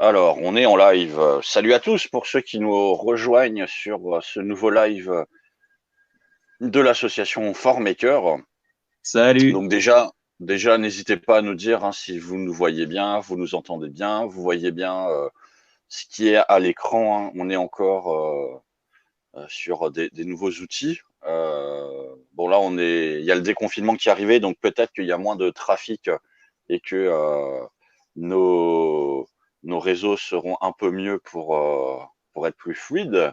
Alors, on est en live. Salut à tous pour ceux qui nous rejoignent sur ce nouveau live de l'association Formmaker. Salut. Donc déjà, n'hésitez pas à nous dire si vous nous voyez bien, vous nous entendez bien, vous voyez bien ce qui est à l'écran, hein. On est encore sur des nouveaux outils. Bon là, il y a le déconfinement qui est arrivé, donc peut-être qu'il y a moins de trafic et que nos, nos réseaux seront un peu mieux pour être plus fluides.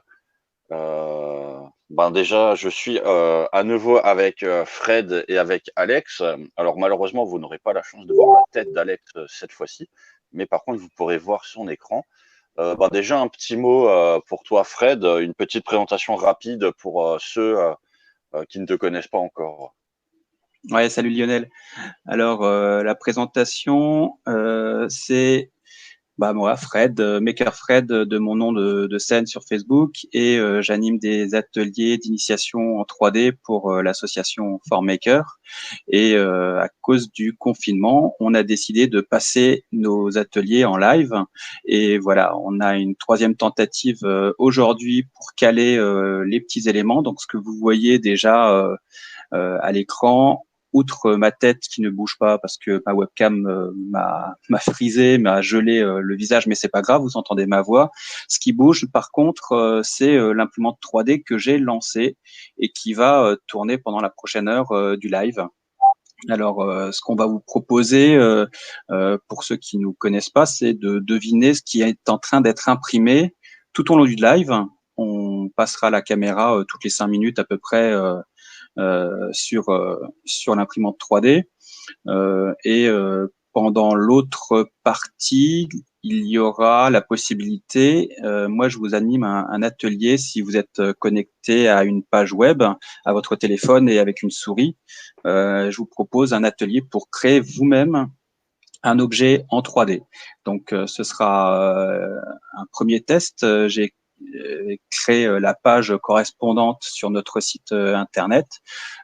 Déjà, je suis à nouveau avec Fred et avec Alex. Alors malheureusement, vous n'aurez pas la chance de voir la tête d'Alex cette fois-ci, mais par contre, vous pourrez voir son écran. Déjà, un petit mot pour toi, Fred, une petite présentation rapide pour ceux qui ne te connaissent pas encore. Ouais, salut Lionel. Alors, la présentation, c'est moi, Fred, Maker Fred, de mon nom de scène sur Facebook, et j'anime des ateliers d'initiation en 3D pour l'association Formmaker. Et à cause du confinement, on a décidé de passer nos ateliers en live. Et voilà, on a une troisième tentative aujourd'hui pour caler les petits éléments. Donc, ce que vous voyez déjà à l'écran, outre ma tête qui ne bouge pas parce que ma webcam m'a frisé, m'a gelé le visage, mais c'est pas grave, vous entendez ma voix. Ce qui bouge, par contre, c'est l'imprimante 3D que j'ai lancée et qui va tourner pendant la prochaine heure du live. Alors, ce qu'on va vous proposer, pour ceux qui nous connaissent pas, c'est de deviner ce qui est en train d'être imprimé tout au long du live. On passera la caméra toutes les 5 minutes à peu près sur l'imprimante 3D. Pendant l'autre partie, il y aura la possibilité, moi je vous anime un atelier si vous êtes connecté à une page web, à votre téléphone et avec une souris. Je vous propose un atelier pour créer vous-même un objet en 3D. Donc ce sera un premier test. J'ai créé la page correspondante sur notre site internet.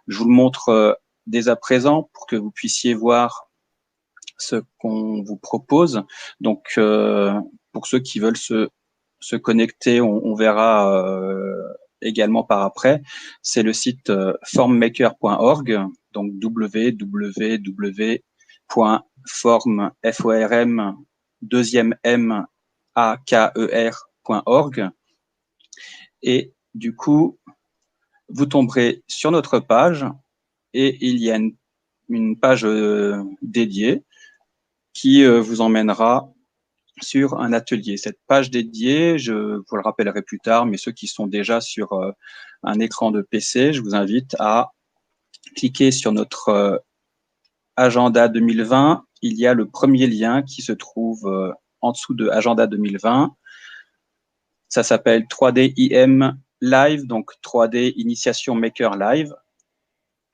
Je vous le montre dès à présent pour que vous puissiez voir ce qu'on vous propose. Donc, pour ceux qui veulent se connecter, on verra également par après. C'est le site formmaker.org, donc www.form, F-O-R-M, deuxième M, A-K-E-R.org. Et du coup, vous tomberez sur notre page et il y a une page dédiée qui vous emmènera sur un atelier. Cette page dédiée, je vous le rappellerai plus tard, mais ceux qui sont déjà sur un écran de PC, je vous invite à cliquer sur notre agenda 2020. Il y a le premier lien qui se trouve en dessous de agenda 2020. Ça s'appelle 3D IM Live, donc 3D Initiation Maker Live.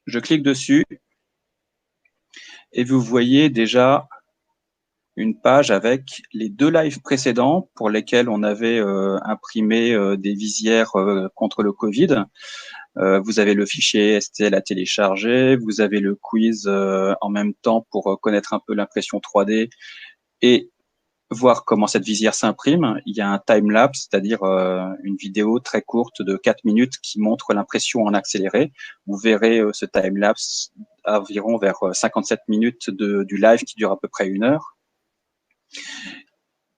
Je clique dessus et vous voyez déjà une page avec les 2 lives précédents pour lesquels on avait imprimé des visières contre le Covid. Vous avez le fichier STL à télécharger, vous avez le quiz en même temps pour connaître un peu l'impression 3D et voir comment cette visière s'imprime. Il y a un time-lapse, c'est-à-dire une vidéo très courte de 4 minutes qui montre l'impression en accéléré. Vous verrez ce time-lapse environ vers 57 minutes du live qui dure à peu près 1 heure.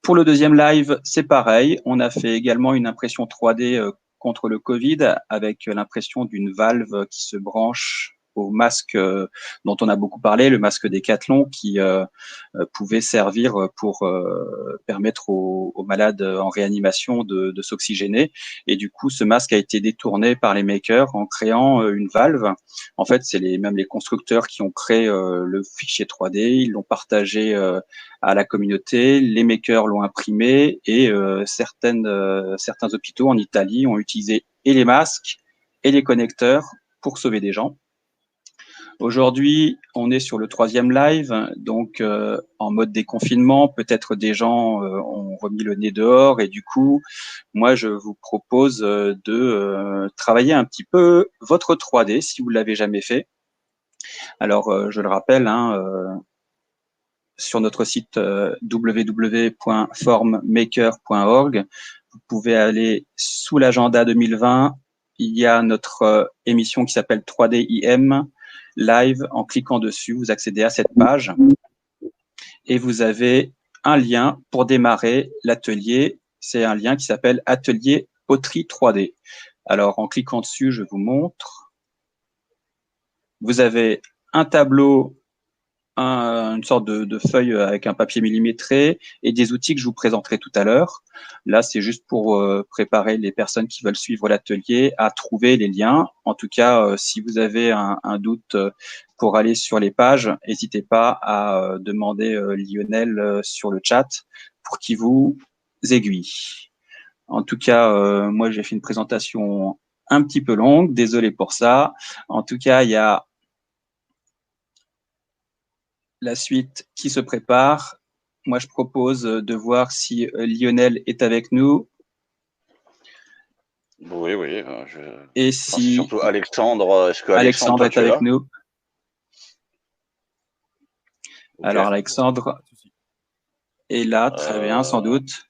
Pour le deuxième live, c'est pareil. On a fait également une impression 3D contre le Covid avec l'impression d'une valve qui se branche au masque dont on a beaucoup parlé, le masque Décathlon qui pouvait servir pour permettre aux malades en réanimation de s'oxygéner. Et du coup, ce masque a été détourné par les makers en créant une valve. En fait, c'est même les constructeurs qui ont créé le fichier 3D, ils l'ont partagé à la communauté, les makers l'ont imprimé et certains hôpitaux en Italie ont utilisé et les masques et les connecteurs pour sauver des gens. Aujourd'hui, on est sur le troisième live, donc en mode déconfinement. Peut-être des gens ont remis le nez dehors et du coup, moi, je vous propose de travailler un petit peu votre 3D si vous l'avez jamais fait. Alors, je le rappelle, hein, sur notre site www.formmaker.org. Vous pouvez aller sous l'agenda 2020. Il y a notre émission qui s'appelle 3DIM Live. En cliquant dessus, vous accédez à cette page et vous avez un lien pour démarrer l'atelier. C'est un lien qui s'appelle Atelier Poterie 3D. Alors, en cliquant dessus, je vous montre. Vous avez un tableau, une sorte de feuille avec un papier millimétré et des outils que je vous présenterai tout à l'heure. Là, c'est juste pour préparer les personnes qui veulent suivre l'atelier à trouver les liens. En tout cas, si vous avez un doute pour aller sur les pages, n'hésitez pas à demander Lionel sur le chat pour qu'il vous aiguille. En tout cas, moi, j'ai fait une présentation un petit peu longue. Désolé pour ça. En tout cas, il y a la suite qui se prépare. Moi, je propose de voir si Lionel est avec nous. Oui, oui. Et c'est si surtout Alexandre. Est-ce que Alexandre toi, est tu es avec là? nous. Ok. Alors, Alexandre est là, très bien, sans doute.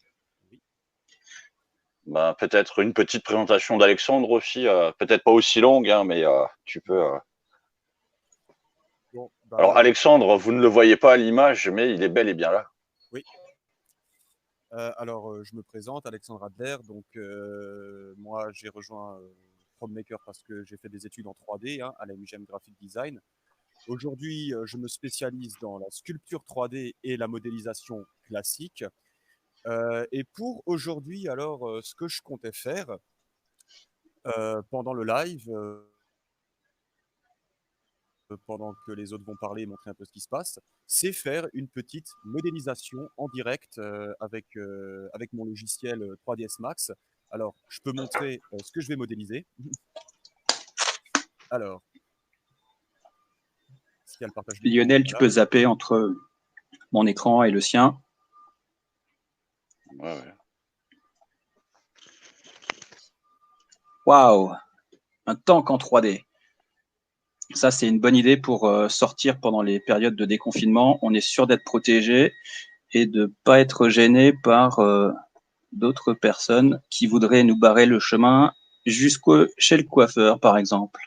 Bah, peut-être une petite présentation d'Alexandre aussi, peut-être pas aussi longue, hein, mais tu peux. Bon, bah, Alors Alexandre, vous ne le voyez pas à l'image, mais il est bel et bien là. oui. Alors, je me présente, Alexandre Adler. Donc, moi, j'ai rejoint FromMaker parce que j'ai fait des études en 3D à la MGM Graphic Design. Aujourd'hui, je me spécialise dans la sculpture 3D et la modélisation classique. Et pour aujourd'hui, alors, ce que je comptais faire pendant le live, pendant que les autres vont parler et montrer un peu ce qui se passe, c'est faire une petite modélisation en direct avec mon logiciel 3ds Max. Alors, je peux montrer ce que je vais modéliser. Alors, est-ce qu'il y a le partage d'écran? Lionel, tu peux zapper entre mon écran et le sien. Ouais, ouais. Waouh, un tank en 3D. Ça, c'est une bonne idée pour sortir pendant les périodes de déconfinement. On est sûr d'être protégé et de ne pas être gêné par d'autres personnes qui voudraient nous barrer le chemin chez le coiffeur, par exemple.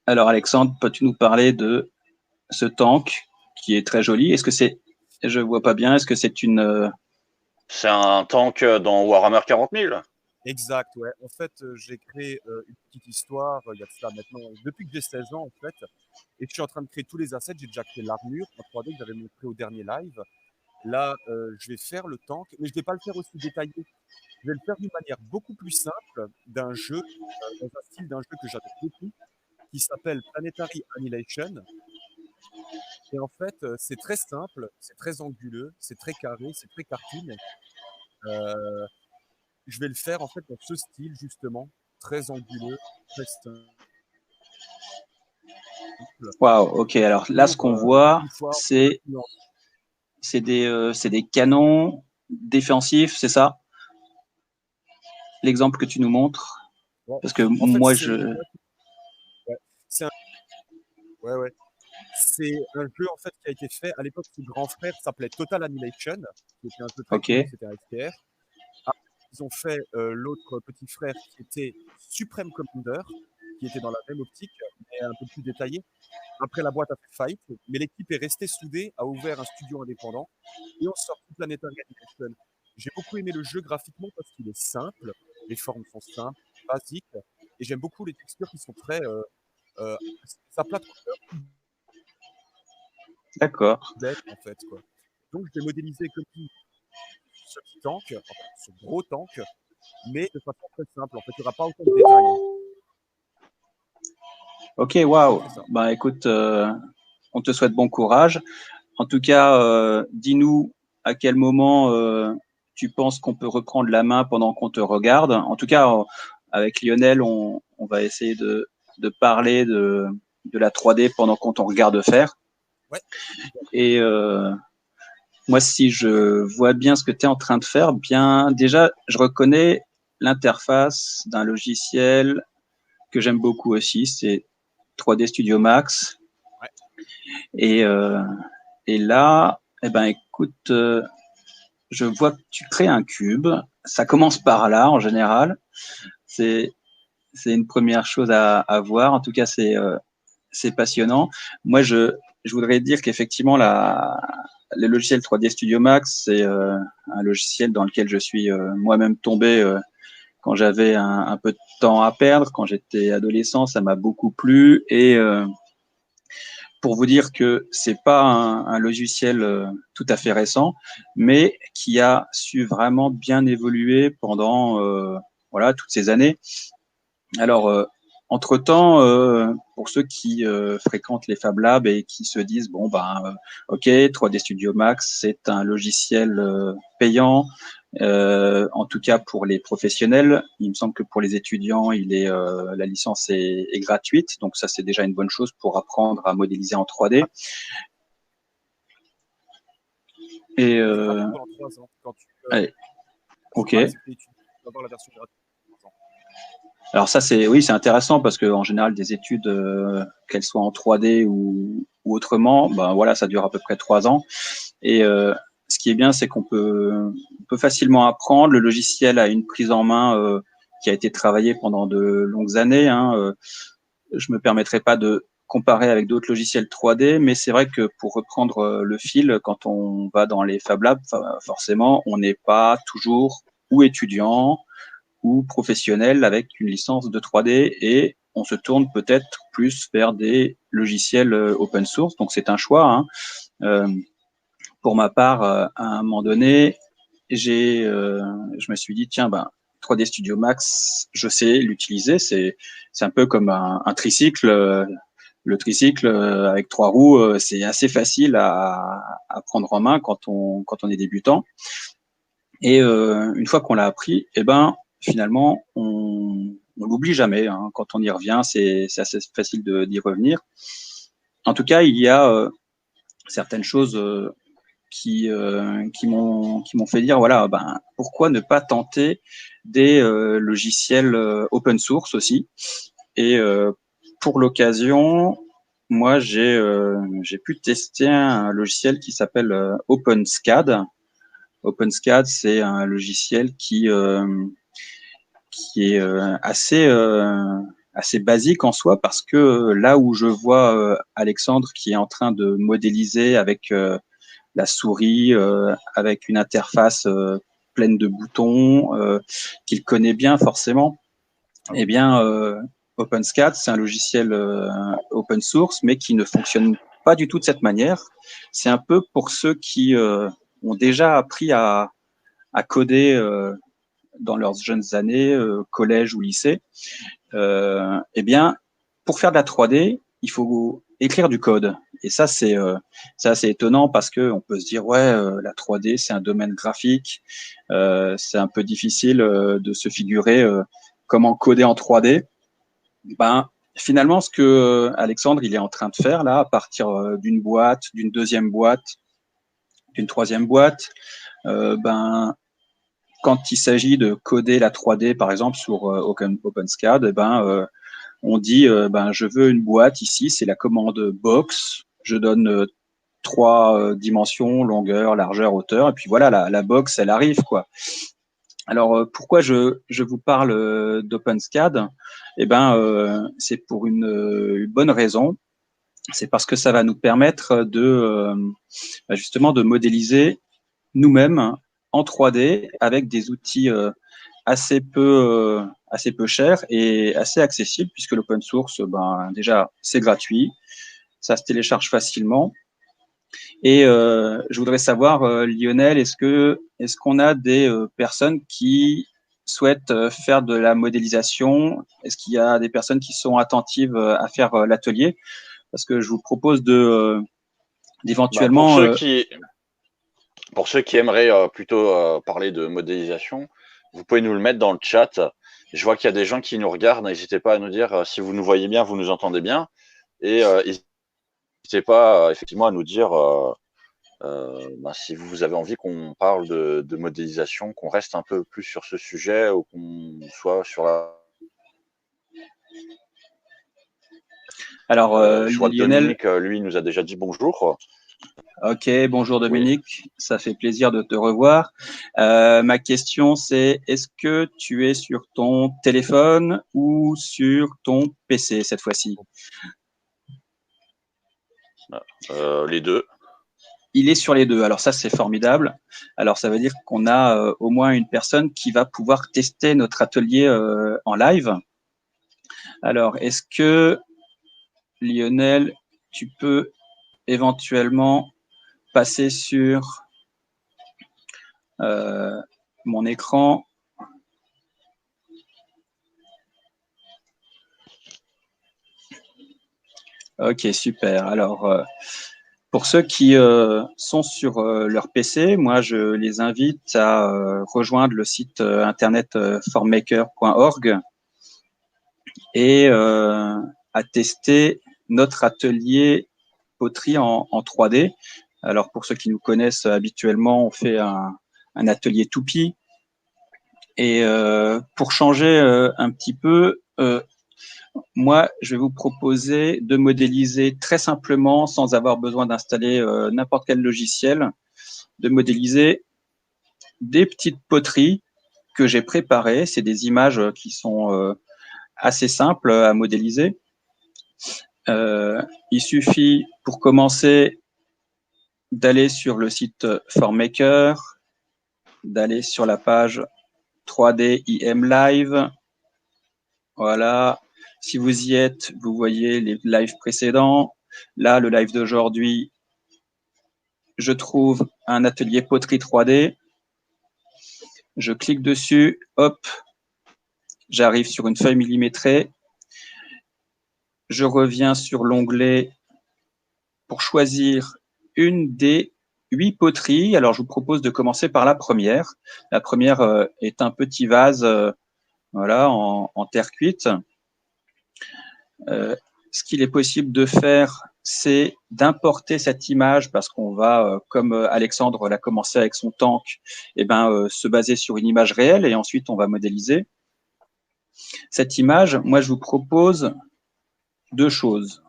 Alors, Alexandre, peux-tu nous parler de ce tank qui est très joli? Est-ce que c'est, je vois pas bien, est-ce que c'est une... C'est un tank dans Warhammer 40 000? Exact, ouais. En fait, j'ai créé une petite histoire, il y a de ça maintenant, depuis que j'ai 16 ans, en fait, et je suis en train de créer tous les assets. J'ai déjà créé l'armure en 3D que j'avais montré au dernier live. Là, je vais faire le tank, mais je ne vais pas le faire aussi détaillé. Je vais le faire d'une manière beaucoup plus simple d'un jeu, dans un style d'un jeu que j'adore beaucoup, qui s'appelle Planetary Annihilation. Et en fait, c'est très simple, c'est très anguleux, c'est très carré, c'est très cartoon. Je vais le faire en fait dans ce style justement, très anguleux, très simple. Waouh, ok. Alors là, ce qu'on voit, c'est des canons défensifs, c'est ça? L'exemple que tu nous montres? Parce que en fait, moi, ouais, c'est un... Ouais, ouais. C'est un jeu en fait qui a été fait à l'époque. Son grand frère s'appelait Total Annihilation, qui était un jeu très connu, c'était un STR. Après, ils ont fait l'autre petit frère qui était Supreme Commander, qui était dans la même optique, mais un peu plus détaillé. Après, la boîte a fait faillite, mais l'équipe est restée soudée, a ouvert un studio indépendant et on sort Planetary Annihilation. J'ai beaucoup aimé le jeu graphiquement parce qu'il est simple, les formes sont simples, basiques, et j'aime beaucoup les textures qui sont très ça plate couleur. D'accord. Bête en fait quoi. Donc je vais modéliser comme ce petit tank, enfin, ce gros tank, mais de façon très simple. En fait, il n'y aura pas autant de détails. Ok, waouh. Bah écoute, on te souhaite bon courage. En tout cas, dis-nous à quel moment tu penses qu'on peut reprendre la main pendant qu'on te regarde. En tout cas, avec Lionel, on va essayer de parler de la 3D pendant qu'on te regarde faire. Ouais. Et moi, si je vois bien ce que tu es en train de faire, bien déjà, je reconnais l'interface d'un logiciel que j'aime beaucoup aussi, c'est 3D Studio Max. Ouais. Et, là, eh ben, écoute, je vois que tu crées un cube. Ça commence par là, en général. C'est une première chose à voir. En tout cas, c'est passionnant. Moi, je voudrais dire qu'effectivement, le logiciel 3D Studio Max, c'est un logiciel dans lequel je suis moi-même tombé quand j'avais un peu de temps à perdre. Quand j'étais adolescent, ça m'a beaucoup plu. Et pour vous dire que c'est pas un logiciel tout à fait récent, mais qui a su vraiment bien évoluer pendant voilà toutes ces années. Alors, entre-temps, pour ceux qui fréquentent les Fab Labs et qui se disent, bon, ben, OK, 3D Studio Max, c'est un logiciel payant, en tout cas pour les professionnels. Il me semble que pour les étudiants, la licence est gratuite, donc ça, c'est déjà une bonne chose pour apprendre à modéliser en 3D. Et pendant 3 ans. Quand tu, allez, OK. Tu vas avoir la version gratuite. Alors ça, oui, c'est intéressant parce que en général, des études, qu'elles soient en 3D ou autrement, ben voilà, ça dure à peu près 3 ans. Et ce qui est bien, c'est qu'on peut facilement apprendre. Le logiciel a une prise en main qui a été travaillée pendant de longues années. Hein. Je me permettrai pas de comparer avec d'autres logiciels 3D, mais c'est vrai que pour reprendre le fil, quand on va dans les Fab Labs, forcément, on n'est pas toujours ou étudiant ou professionnel avec une licence de 3D et on se tourne peut-être plus vers des logiciels open source. Donc c'est un choix. Hein. Pour ma part, à un moment donné, je me suis dit tiens ben 3D Studio Max, je sais l'utiliser. C'est un peu comme un tricycle. Le tricycle avec 3 roues, c'est assez facile à prendre en main quand on est débutant. Et une fois qu'on l'a appris, eh ben finalement on l'oublie jamais. Hein. Quand on y revient, c'est assez facile d'y revenir. En tout cas, il y a certaines choses qui m'ont fait dire voilà ben pourquoi ne pas tenter des logiciels open source aussi. Et pour l'occasion, moi j'ai pu tester un logiciel qui s'appelle OpenSCAD. OpenSCAD, c'est un logiciel qui est assez basique en soi parce que là où je vois Alexandre qui est en train de modéliser avec la souris, avec une interface pleine de boutons qu'il connaît bien forcément, eh bien OpenSCAD, c'est un logiciel open source mais qui ne fonctionne pas du tout de cette manière. C'est un peu pour ceux qui ont déjà appris à coder dans leurs jeunes années, collège ou lycée. Eh bien, pour faire de la 3D, il faut écrire du code. Et ça, c'est assez étonnant parce que on peut se dire ouais, la 3D, c'est un domaine graphique, c'est un peu difficile de se figurer comment coder en 3D. Ben, finalement, ce que Alexandre il est en train de faire là, à partir d'une boîte, d'une deuxième boîte, d'une troisième boîte, ben quand il s'agit de coder la 3D, par exemple, sur OpenSCAD, on dit ben, je veux une boîte ici, c'est la commande box. Je donne 3 dimensions, longueur, largeur, hauteur, et puis voilà, la box, elle arrive, quoi. Alors, pourquoi je vous parle d'OpenSCAD? Eh ben, c'est pour une bonne raison. C'est parce que ça va nous permettre de justement de modéliser nous-mêmes en 3D avec des outils assez peu chers et assez accessibles puisque l'open source, ben déjà c'est gratuit, ça se télécharge facilement. Et je voudrais savoir, Lionel, est-ce qu'on a des personnes qui souhaitent faire de la modélisation? Est-ce qu'il y a des personnes qui sont attentives à faire l'atelier? Parce que je vous propose d'éventuellement pour ceux qui aimeraient plutôt parler de modélisation, vous pouvez nous le mettre dans le chat. Je vois qu'il y a des gens qui nous regardent. N'hésitez pas à nous dire si vous nous voyez bien, vous nous entendez bien. Et n'hésitez pas effectivement à nous dire si vous avez envie qu'on parle de modélisation, qu'on reste un peu plus sur ce sujet ou qu'on soit sur la... Alors, Je vois que Lionel. Dominique, lui, nous a déjà dit bonjour. Ok, bonjour Dominique, ça fait plaisir de te revoir. Ma question c'est, est-ce que tu es sur ton téléphone ou sur ton PC cette fois-ci? Les deux. Il est sur les deux, alors ça c'est formidable. Alors ça veut dire qu'on a au moins une personne qui va pouvoir tester notre atelier en live. Alors, est-ce que Lionel, tu peux éventuellement passer sur mon écran? Ok, super. Alors, pour ceux qui sont sur leur PC, moi, je les invite à rejoindre le site internet formmaker.org et à tester notre atelier poterie en 3D. Alors, pour ceux qui nous connaissent habituellement, on fait un atelier toupie. Et pour changer un petit peu, moi, je vais vous proposer de modéliser très simplement, sans avoir besoin d'installer n'importe quel logiciel, de modéliser des petites poteries que j'ai préparées. C'est des images qui sont assez simples à modéliser. Il suffit, pour commencer, d'aller sur le site FormMaker, d'aller sur la page 3D IM Live. Voilà. Si vous y êtes, vous voyez les lives précédents. Là, le live d'aujourd'hui, je trouve un atelier poterie 3D. Je clique dessus, hop, j'arrive sur une feuille millimétrée. Je reviens sur l'onglet pour choisir une des 8 poteries. Alors, je vous propose de commencer par la première. La première est un petit vase voilà, en terre cuite. Ce qu'il est possible de faire, c'est d'importer cette image parce qu'on va, comme Alexandre l'a commencé avec son tank, se baser sur une image réelle et ensuite on va modéliser. Cette image, moi je vous propose deux choses.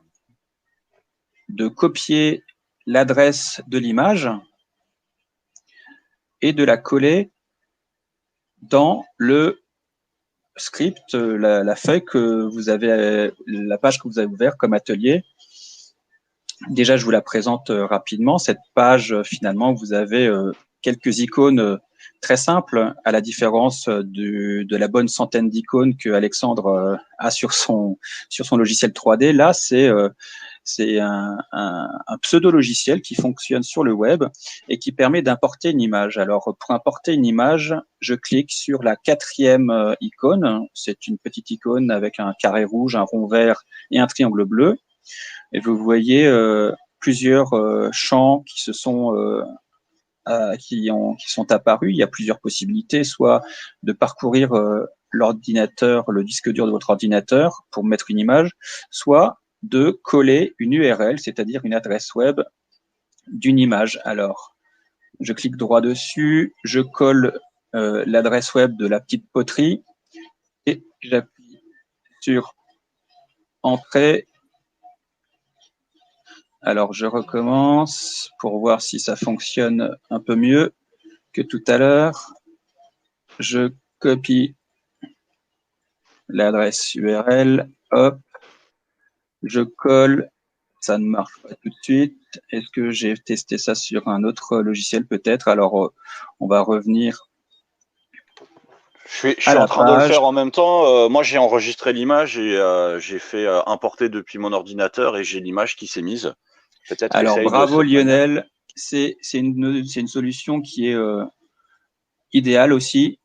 De copier l'adresse de l'image et de la coller dans le script, la feuille que vous avez, la page que vous avez ouverte comme atelier. Déjà, je vous la présente rapidement. Cette page, finalement, vous avez quelques icônes très simples, à la différence de la bonne centaine d'icônes que Alexandre a sur son logiciel 3D. Là, c'est un pseudo-logiciel qui fonctionne sur le web et qui permet d'importer une image. Alors, pour importer une image, je clique sur la 4e icône. C'est une petite icône avec un carré rouge, un rond vert et un triangle bleu. Et vous voyez plusieurs champs qui sont apparus. Il y a plusieurs possibilités, soit de parcourir l'ordinateur, le disque dur de votre ordinateur pour mettre une image, soit de coller une URL, c'est-à-dire une adresse web d'une image. Alors, je clique droit dessus, je colle l'adresse web de la petite poterie et j'appuie sur Entrée. Alors, je recommence pour voir si ça fonctionne un peu mieux que tout à l'heure. Je copie l'adresse URL, hop, je colle, ça ne marche pas tout de suite. Est-ce que j'ai testé ça sur un autre logiciel peut-être? Alors, on va revenir Je suis en train de le faire en même temps. Moi, j'ai enregistré l'image et j'ai fait importer depuis mon ordinateur et j'ai l'image qui s'est mise. Peut-être alors, essaye bravo de cette manière. Lionel, c'est une solution qui est idéale aussi.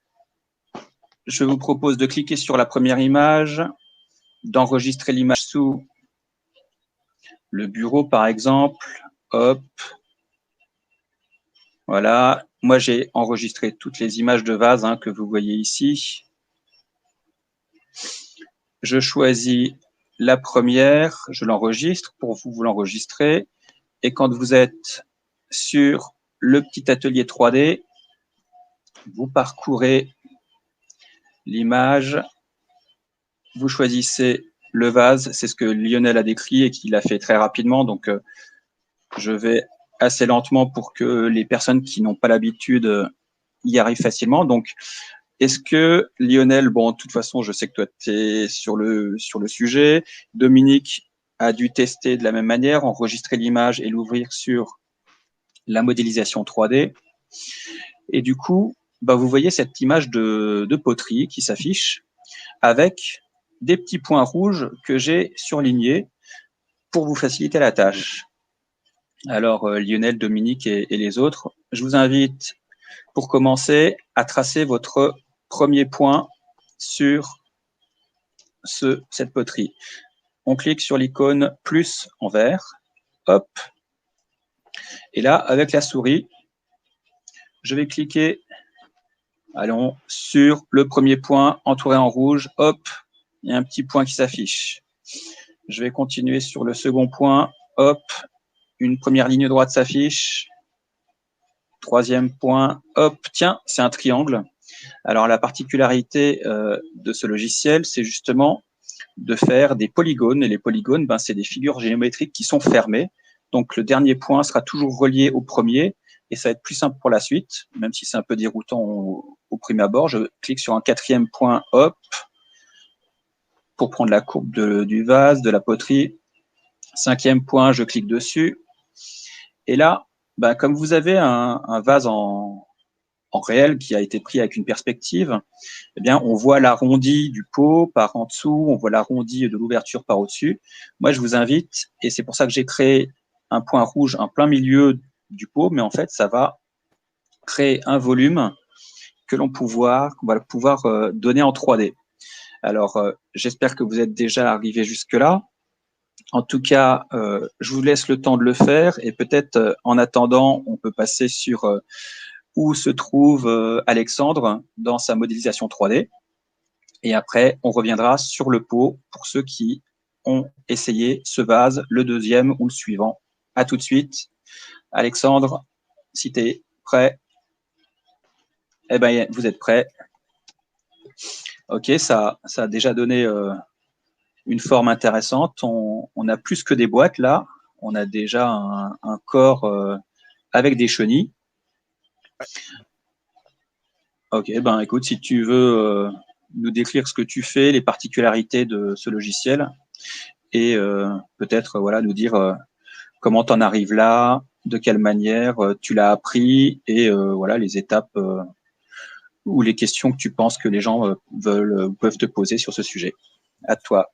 Je vous propose de cliquer sur la première image, d'enregistrer l'image sous le bureau, par exemple. Hop. Voilà. Moi, j'ai enregistré toutes les images de vase que vous voyez ici. Je choisis la première, je l'enregistre pour vous l'enregistrer. Et quand vous êtes sur le petit atelier 3D, vous parcourez l'image, vous choisissez le vase, c'est ce que Lionel a décrit et qu'il a fait très rapidement. Donc, je vais assez lentement pour que les personnes qui n'ont pas l'habitude y arrivent facilement. Donc, est-ce que Lionel, bon, de toute façon, je sais que toi, tu es sur le sujet. Dominique a dû tester de la même manière, enregistrer l'image et l'ouvrir sur la modélisation 3D. Et du coup, bah, vous voyez cette image de poterie qui s'affiche avec des petits points rouges que j'ai surlignés pour vous faciliter la tâche. Alors, Lionel, Dominique et les autres, je vous invite, pour commencer, à tracer votre premier point sur cette poterie. On clique sur l'icône plus en vert, hop, et là, avec la souris, je vais cliquer, allons, sur le premier point entouré en rouge, hop, il y a un petit point qui s'affiche. Je vais continuer sur le second point, hop, une première ligne droite s'affiche. Troisième point, hop, tiens, c'est un triangle. Alors, la particularité de ce logiciel, c'est justement de faire des polygones. Et les polygones, ben, c'est des figures géométriques qui sont fermées. Donc, le dernier point sera toujours relié au premier et ça va être plus simple pour la suite, même si c'est un peu déroutant au prime abord. Je clique sur un quatrième point, hop, pour prendre la courbe du vase, de la poterie. Cinquième point, je clique dessus. Et là, ben, comme vous avez un vase en réel qui a été pris avec une perspective, eh bien, on voit l'arrondi du pot par en dessous, on voit l'arrondi de l'ouverture par au-dessus. Moi, je vous invite, et c'est pour ça que j'ai créé un point rouge en plein milieu du pot, mais en fait, ça va créer un volume que qu'on va pouvoir donner en 3D. Alors, j'espère que vous êtes déjà arrivé jusque-là. En tout cas, je vous laisse le temps de le faire et peut-être en attendant, on peut passer sur où se trouve Alexandre dans sa modélisation 3D. Et après, on reviendra sur le pot pour ceux qui ont essayé ce vase, le deuxième ou le suivant. À tout de suite. Alexandre, si tu es prêt, eh ben, vous êtes prêt. Ok, ça a déjà donné une forme intéressante. On a plus que des boîtes là. On a déjà un corps avec des chenilles. Ok, ben écoute, si tu veux nous décrire ce que tu fais, les particularités de ce logiciel, et peut-être voilà nous dire comment tu en arrives là, de quelle manière tu l'as appris, et voilà les étapes ou les questions que tu penses que les gens peuvent te poser sur ce sujet. À toi.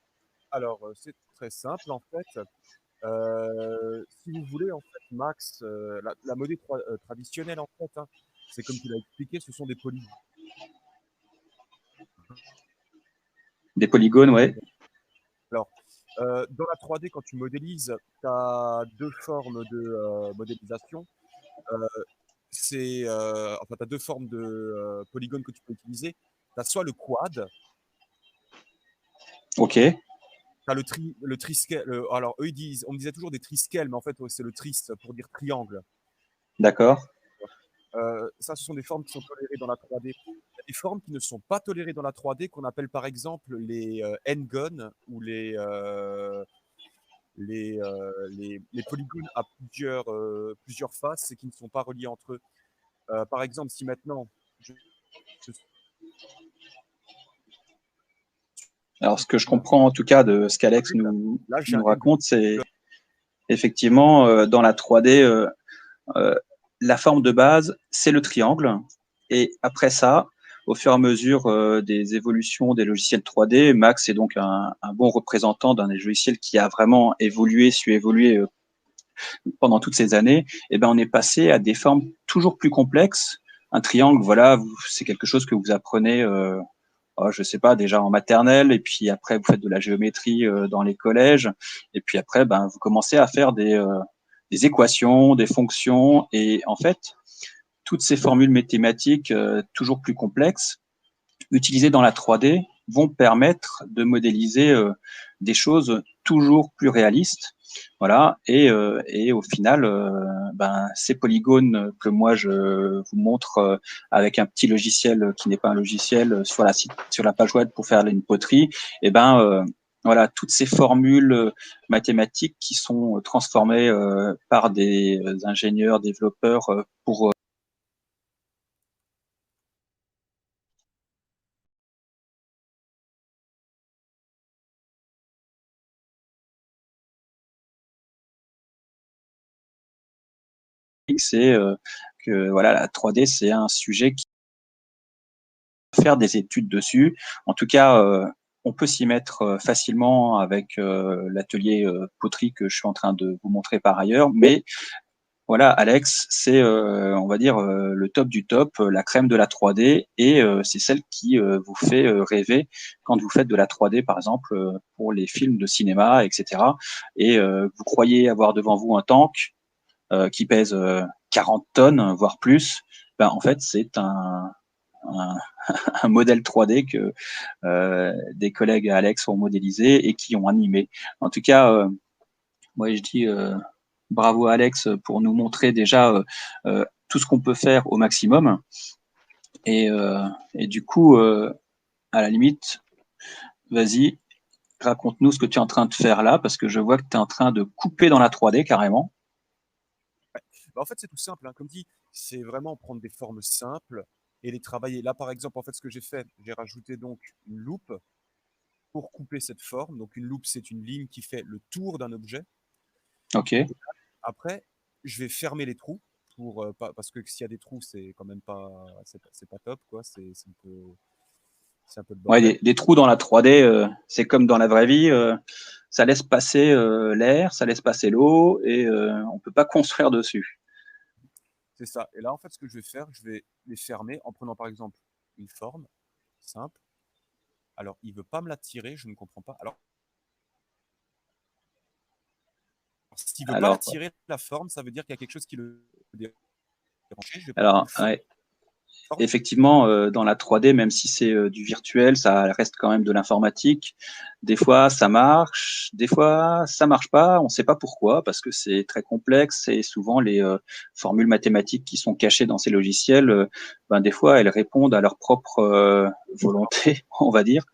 Alors, c'est très simple en fait. Si vous voulez, en fait, Max, la modée traditionnelle, en fait, hein, c'est comme tu l'as expliqué, ce sont des polygones. Des polygones, ouais. Alors, dans la 3D, quand tu modélises, tu as deux formes de modélisation. Enfin, tu as deux formes de polygones que tu peux utiliser. Tu as soit le quad. Ok. Tu as le triscale. Alors, eux, on me disait toujours des triscales, mais en fait, c'est le tris pour dire triangle. D'accord. Ça, ce sont des formes qui sont tolérées dans la 3D. Il y a des formes qui ne sont pas tolérées dans la 3D, qu'on appelle par exemple les n-gon ou les polygones à plusieurs faces et qui ne sont pas reliés entre eux. Par exemple, si maintenant Alors, ce que je comprends en tout cas de ce qu'Alex nous raconte, c'est effectivement dans la 3D, la forme de base, c'est le triangle. Et après ça, au fur et à mesure des évolutions des logiciels 3D, Max est donc un bon représentant d'un des logiciels qui a vraiment su évoluer pendant toutes ces années. Et ben, on est passé à des formes toujours plus complexes. Un triangle, voilà, c'est quelque chose que vous apprenez, je sais pas, déjà en maternelle, et puis après vous faites de la géométrie dans les collèges, et puis après, ben, vous commencez à faire des équations, des fonctions, et en fait, toutes ces formules mathématiques toujours plus complexes, utilisées dans la 3D, vont permettre de modéliser des choses toujours plus réalistes. Voilà, et au final, ben, ces polygones que moi je vous montre avec un petit logiciel qui n'est pas un logiciel sur la page web pour faire une poterie, et ben voilà, toutes ces formules mathématiques qui sont transformées par des ingénieurs, développeurs pour c'est que voilà, la 3D, c'est un sujet qui faire des études dessus. En tout cas, on peut s'y mettre facilement avec l'atelier poterie que je suis en train de vous montrer par ailleurs. Mais voilà, Alex, c'est, on va dire, le top du top, la crème de la 3D, et c'est celle qui vous fait rêver quand vous faites de la 3D, par exemple, pour les films de cinéma, etc. Et vous croyez avoir devant vous un tank qui pèse 40 tonnes, voire plus. Ben, en fait, c'est un, un modèle 3D que des collègues à Alex ont modélisé et qui ont animé. En tout cas, moi je dis bravo à Alex pour nous montrer déjà tout ce qu'on peut faire au maximum. Et du coup, à la limite, vas-y, raconte-nous ce que tu es en train de faire là, parce que je vois que tu es en train de couper dans la 3D carrément. Bah, en fait, c'est tout simple, hein. Comme dit, c'est vraiment prendre des formes simples et les travailler. Là, par exemple, en fait, ce que j'ai fait, j'ai rajouté donc une loupe pour couper cette forme. Donc, une loupe, c'est une ligne qui fait le tour d'un objet. Ok. Après, je vais fermer les trous pour parce que s'il y a des trous, c'est quand même pas c'est pas top, quoi. C'est un peu le Ouais, bordel. des trous dans la 3D, c'est comme dans la vraie vie, ça laisse passer l'air, ça laisse passer l'eau, et on peut pas construire dessus. C'est ça. Et là, en fait, ce que je vais faire, je vais les fermer en prenant par exemple une forme simple. Alors, il veut pas me la tirer, je ne comprends pas. Alors, s'il veut pas la Alors, tirer, la forme, ça veut dire qu'il y a quelque chose qui le dérange. Je vais prendre une alors, forme. ouais, effectivement, dans la 3D, même si c'est du virtuel, ça reste quand même de l'informatique. Des fois, ça marche, des fois, ça marche pas. On ne sait pas pourquoi, parce que c'est très complexe, et souvent les formules mathématiques qui sont cachées dans ces logiciels, ben, des fois, elles répondent à leur propre volonté, on va dire.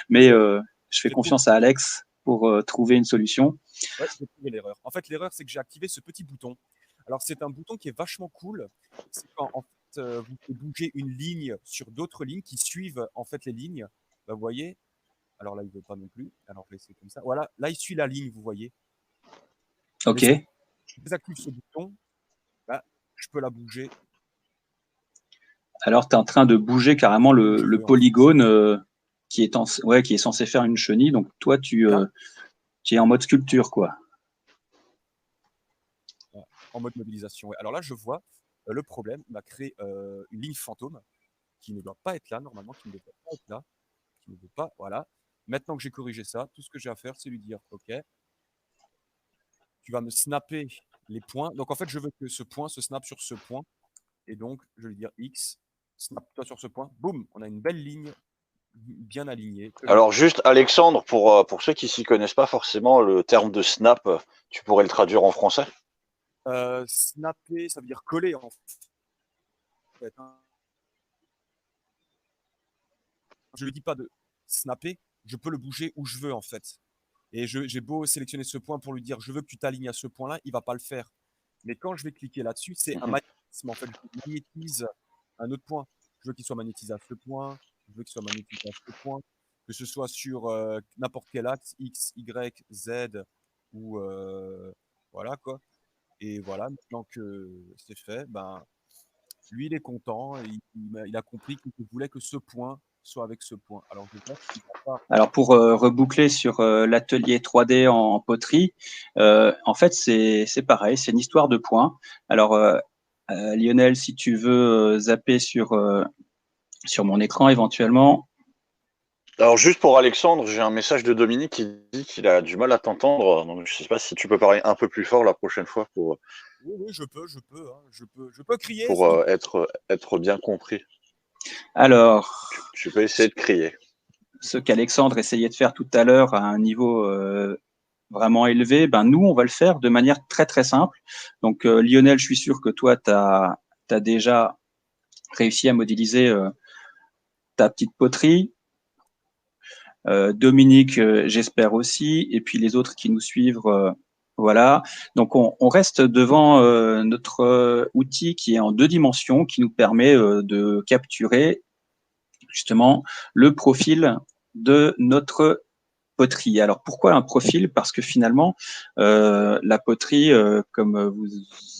Mais je fais J'ai trouvé, confiance à Alex pour trouver une solution. ouais, j'ai trouvé l'erreur. En fait, l'erreur, c'est que j'ai activé ce petit bouton. Alors, c'est un bouton qui est vachement cool. C'est quand, en fait, vous pouvez bouger une ligne sur d'autres lignes qui suivent, en fait, les lignes. Bah, vous voyez, alors là, il veut pas non plus. Alors, je vais essayer comme ça. Voilà, là, il suit la ligne, vous voyez. Mais Ok. si je désactive ce bouton, bah, je peux la bouger Alors, tu es en train de bouger carrément comme je le veux, en fait. polygone ouais, qui est censé faire une chenille. Donc, toi, Là, tu es en mode sculpture, quoi. en mode modélisation. Ouais. Alors là, je vois le problème. Il m'a créé une ligne fantôme qui ne doit pas être là, normalement, qui ne devrait pas être là, qui ne veut pas. Voilà. Maintenant que j'ai corrigé ça, tout ce que j'ai à faire, c'est lui dire, OK, tu vas me snapper les points. Donc, en fait, je veux que ce point se snappe sur ce point. Et donc, je vais lui dire X, snap-toi sur ce point. Boum, on a une belle ligne bien alignée. Alors juste, Alexandre, pour ceux qui s'y connaissent pas forcément, le terme de snap, tu pourrais le traduire en français? Snapper, ça veut dire coller, en fait, hein. Je ne lui dis pas de snapper, je peux le bouger où je veux, en fait. Et j'ai beau sélectionner ce point pour lui dire je veux que tu t'alignes à ce point-là, il va pas le faire. Mais quand je vais cliquer là-dessus, c'est un Mhm. magnétisme. En fait, je magnétise un autre point. Je veux qu'il soit magnétisé à ce point, je veux qu'il soit magnétisé à ce point, que ce soit sur n'importe quel axe, X, Y, Z, ou voilà quoi. Et voilà, maintenant que c'est fait, ben, lui, il est content, il a compris qu'il voulait que ce point soit avec ce point. Alors, je vois qu'il va pas. Alors, pour reboucler sur l'atelier 3D en poterie, en fait, c'est pareil, c'est une histoire de points. Alors, Lionel, si tu veux zapper sur mon écran éventuellement. Alors juste pour Alexandre, j'ai un message de Dominique qui dit qu'il a du mal à t'entendre. Donc je sais pas si tu peux parler un peu plus fort la prochaine fois Oui, oui, hein, je peux crier. être bien compris. Alors, Tu peux essayer de crier. ce qu'Alexandre essayait de faire tout à l'heure à un niveau vraiment élevé, ben nous, on va le faire de manière très très simple. Donc, Lionel, je suis sûr que toi, tu as déjà réussi à modéliser ta petite poterie. Dominique, j'espère aussi, et puis les autres qui nous suivent, voilà. Donc on reste devant notre outil qui est en 2 dimensions, qui nous permet de capturer justement le profil de notre poterie. Alors pourquoi un profil? Parce que finalement, la poterie, comme vous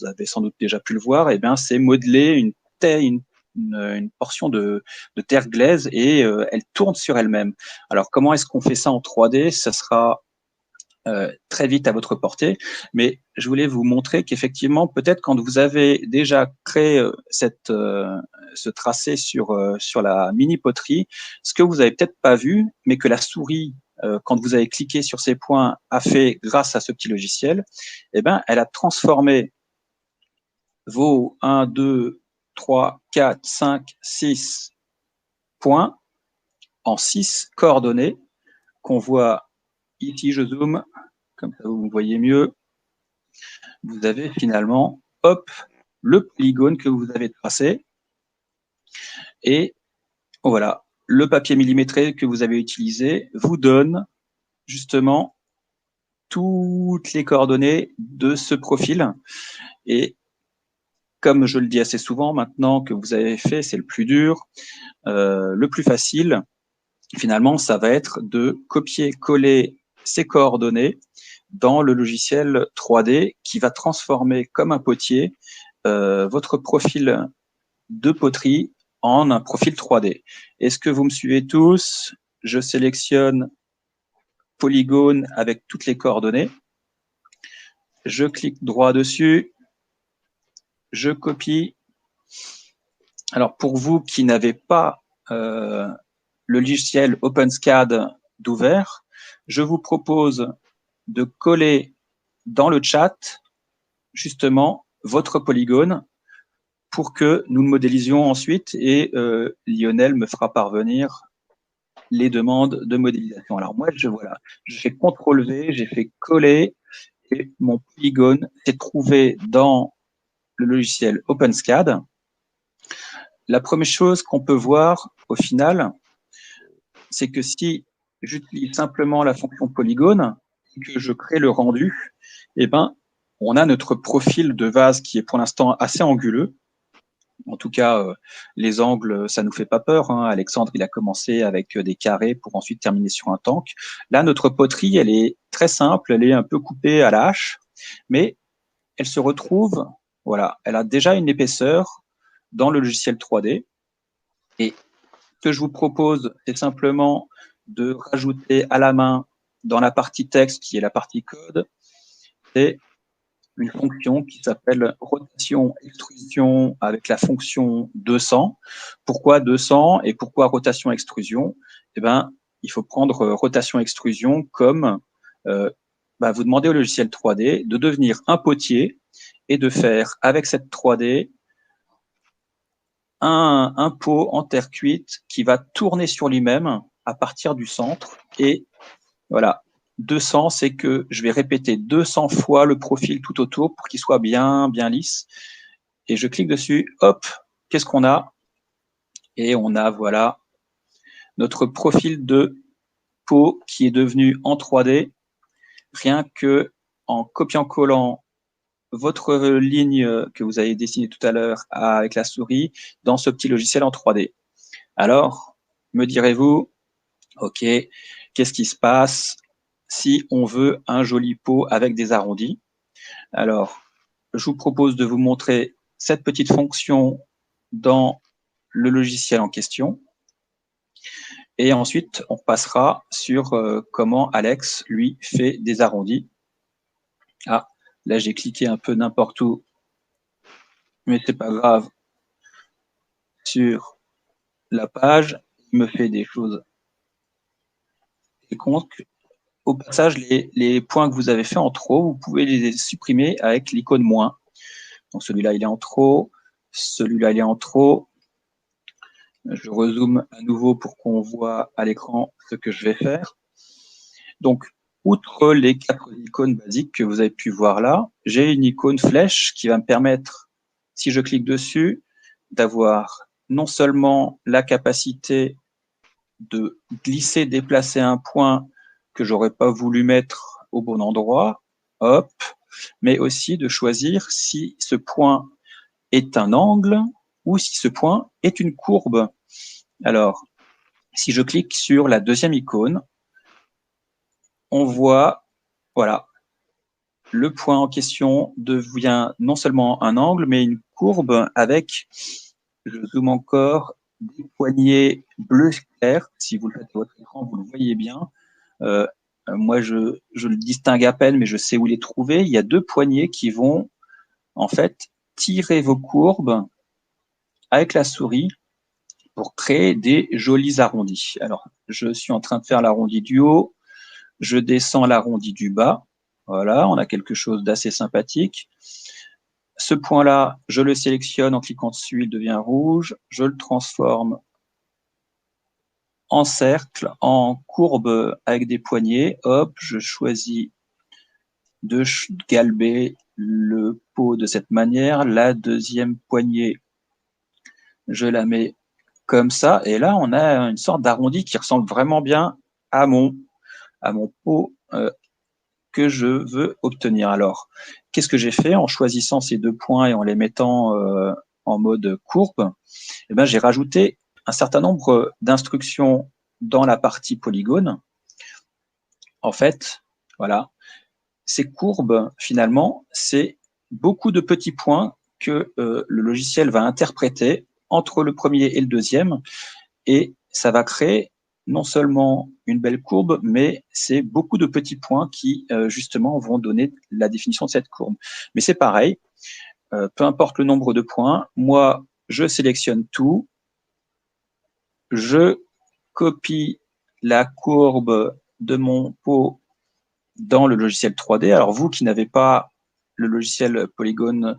avez sans doute déjà pu le voir, eh bien, c'est modeler une portion de terre glaise et elle tourne sur elle-même. Alors comment est-ce qu'on fait ça en 3D? Ça sera très vite à votre portée, mais je voulais vous montrer qu'effectivement, peut-être quand vous avez déjà créé ce tracé sur la mini poterie, ce que vous avez peut-être pas vu, mais que la souris, quand vous avez cliqué sur ces points, a fait grâce à ce petit logiciel, eh ben, elle a transformé vos 1, 2, 3, 4, 5, 6 points en 6 coordonnées qu'on voit ici. Je zoome, comme ça vous me voyez mieux. Vous avez finalement, hop, le polygone que vous avez tracé. Et voilà, le papier millimétré que vous avez utilisé vous donne justement toutes les coordonnées de ce profil. Et comme je le dis assez souvent, maintenant que vous avez fait, c'est le plus dur. Le plus facile, finalement, ça va être de copier-coller ces coordonnées dans le logiciel 3D qui va transformer comme un potier votre profil de poterie en un profil 3D. Est-ce que vous me suivez tous? Je sélectionne polygone avec toutes les coordonnées. Je clique droit dessus. Je copie. Alors, pour vous qui n'avez pas le logiciel OpenSCAD d'ouvert, je vous propose de coller dans le chat justement votre polygone pour que nous le modélisions ensuite et Lionel me fera parvenir les demandes de modélisation. Alors moi, je fais CTRL-V, j'ai fait coller et mon polygone s'est trouvé dans le logiciel OpenSCAD. La première chose qu'on peut voir au final, c'est que si j'utilise simplement la fonction polygone et que je crée le rendu, eh ben, on a notre profil de vase qui est pour l'instant assez anguleux. En tout cas, les angles, ça nous fait pas peur, hein. Alexandre, il a commencé avec des carrés pour ensuite terminer sur un tank. Là, notre poterie, elle est très simple, elle est un peu coupée à la hache, mais elle se retrouve, voilà, elle a déjà une épaisseur dans le logiciel 3D. Et ce que je vous propose, c'est simplement de rajouter à la main dans la partie texte, qui est la partie code, c'est une fonction qui s'appelle rotation extrusion avec la fonction 200. Pourquoi 200 et pourquoi rotation extrusion? Eh ben, il faut prendre rotation extrusion comme vous demandez au logiciel 3D de devenir un potier et de faire avec cette 3D un pot en terre cuite qui va tourner sur lui-même à partir du centre. Et voilà, 200, c'est que je vais répéter 200 fois le profil tout autour pour qu'il soit bien lisse. Et je clique dessus, hop, qu'est-ce qu'on a? Et on a, voilà, notre profil de pot qui est devenu en 3D, rien que en copiant-collant votre ligne que vous avez dessinée tout à l'heure avec la souris dans ce petit logiciel en 3D. Alors, me direz-vous, ok, qu'est-ce qui se passe si on veut un joli pot avec des arrondis? Alors, je vous propose de vous montrer cette petite fonction dans le logiciel en question. Et ensuite, on passera sur comment Alex, lui, fait des arrondis. Ah, là, j'ai cliqué un peu n'importe où, mais c'est pas grave. Sur la page, il me fait des choses. Et compte, au passage, les points que vous avez fait en trop, vous pouvez les supprimer avec l'icône moins. Donc celui-là, il est en trop. Celui-là, il est en trop. Je rezoome à nouveau pour qu'on voit à l'écran ce que je vais faire. Donc, outre les 4 icônes basiques que vous avez pu voir là, j'ai une icône flèche qui va me permettre, si je clique dessus, d'avoir non seulement la capacité de glisser, déplacer un point que j'aurais pas voulu mettre au bon endroit, hop, mais aussi de choisir si ce point est un angle ou si ce point est une courbe. Alors, si je clique sur la deuxième icône, on voit, voilà, le point en question devient non seulement un angle, mais une courbe avec, je zoome encore, des poignées bleu clair. Si vous le faites à votre écran, vous le voyez bien. Moi, je le distingue à peine, mais je sais où les trouver. Il y a 2 poignées qui vont, en fait, tirer vos courbes avec la souris pour créer des jolis arrondis. Alors, je suis en train de faire l'arrondi du haut, je descends l'arrondi du bas. Voilà, on a quelque chose d'assez sympathique. Ce point-là, je le sélectionne en cliquant dessus, il devient rouge. Je le transforme en cercle, en courbe avec des poignées. Hop, je choisis de galber le pot de cette manière. La deuxième poignée, je la mets comme ça. Et là, on a une sorte d'arrondi qui ressemble vraiment bien à mon pot que je veux obtenir. Alors, qu'est-ce que j'ai fait en choisissant ces 2 points et en les mettant en mode courbe? Eh ben, j'ai rajouté un certain nombre d'instructions dans la partie polygone. En fait, voilà, ces courbes, finalement, c'est beaucoup de petits points que le logiciel va interpréter entre le premier et le deuxième, et ça va créer non seulement une belle courbe, mais c'est beaucoup de petits points qui, justement, vont donner la définition de cette courbe. Mais c'est pareil, peu importe le nombre de points, moi, je sélectionne tout, je copie la courbe de mon pot dans le logiciel 3D. Alors, vous qui n'avez pas le logiciel Polygone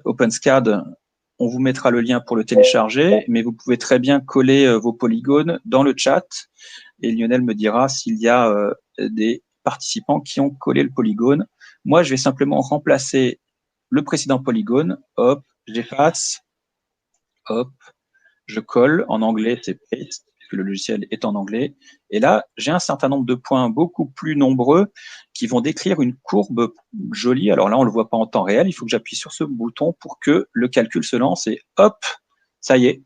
OpenSCAD, on vous mettra le lien pour le télécharger, mais vous pouvez très bien coller vos polygones dans le chat et Lionel me dira s'il y a des participants qui ont collé le polygone. Moi, je vais simplement remplacer le précédent polygone. Hop, j'efface. Hop, je colle. En anglais, c'est paste, puisque le logiciel est en anglais. Et là, j'ai un certain nombre de points beaucoup plus nombreux qui vont décrire une courbe jolie. Alors là, on ne le voit pas en temps réel. Il faut que j'appuie sur ce bouton pour que le calcul se lance. Et hop, ça y est.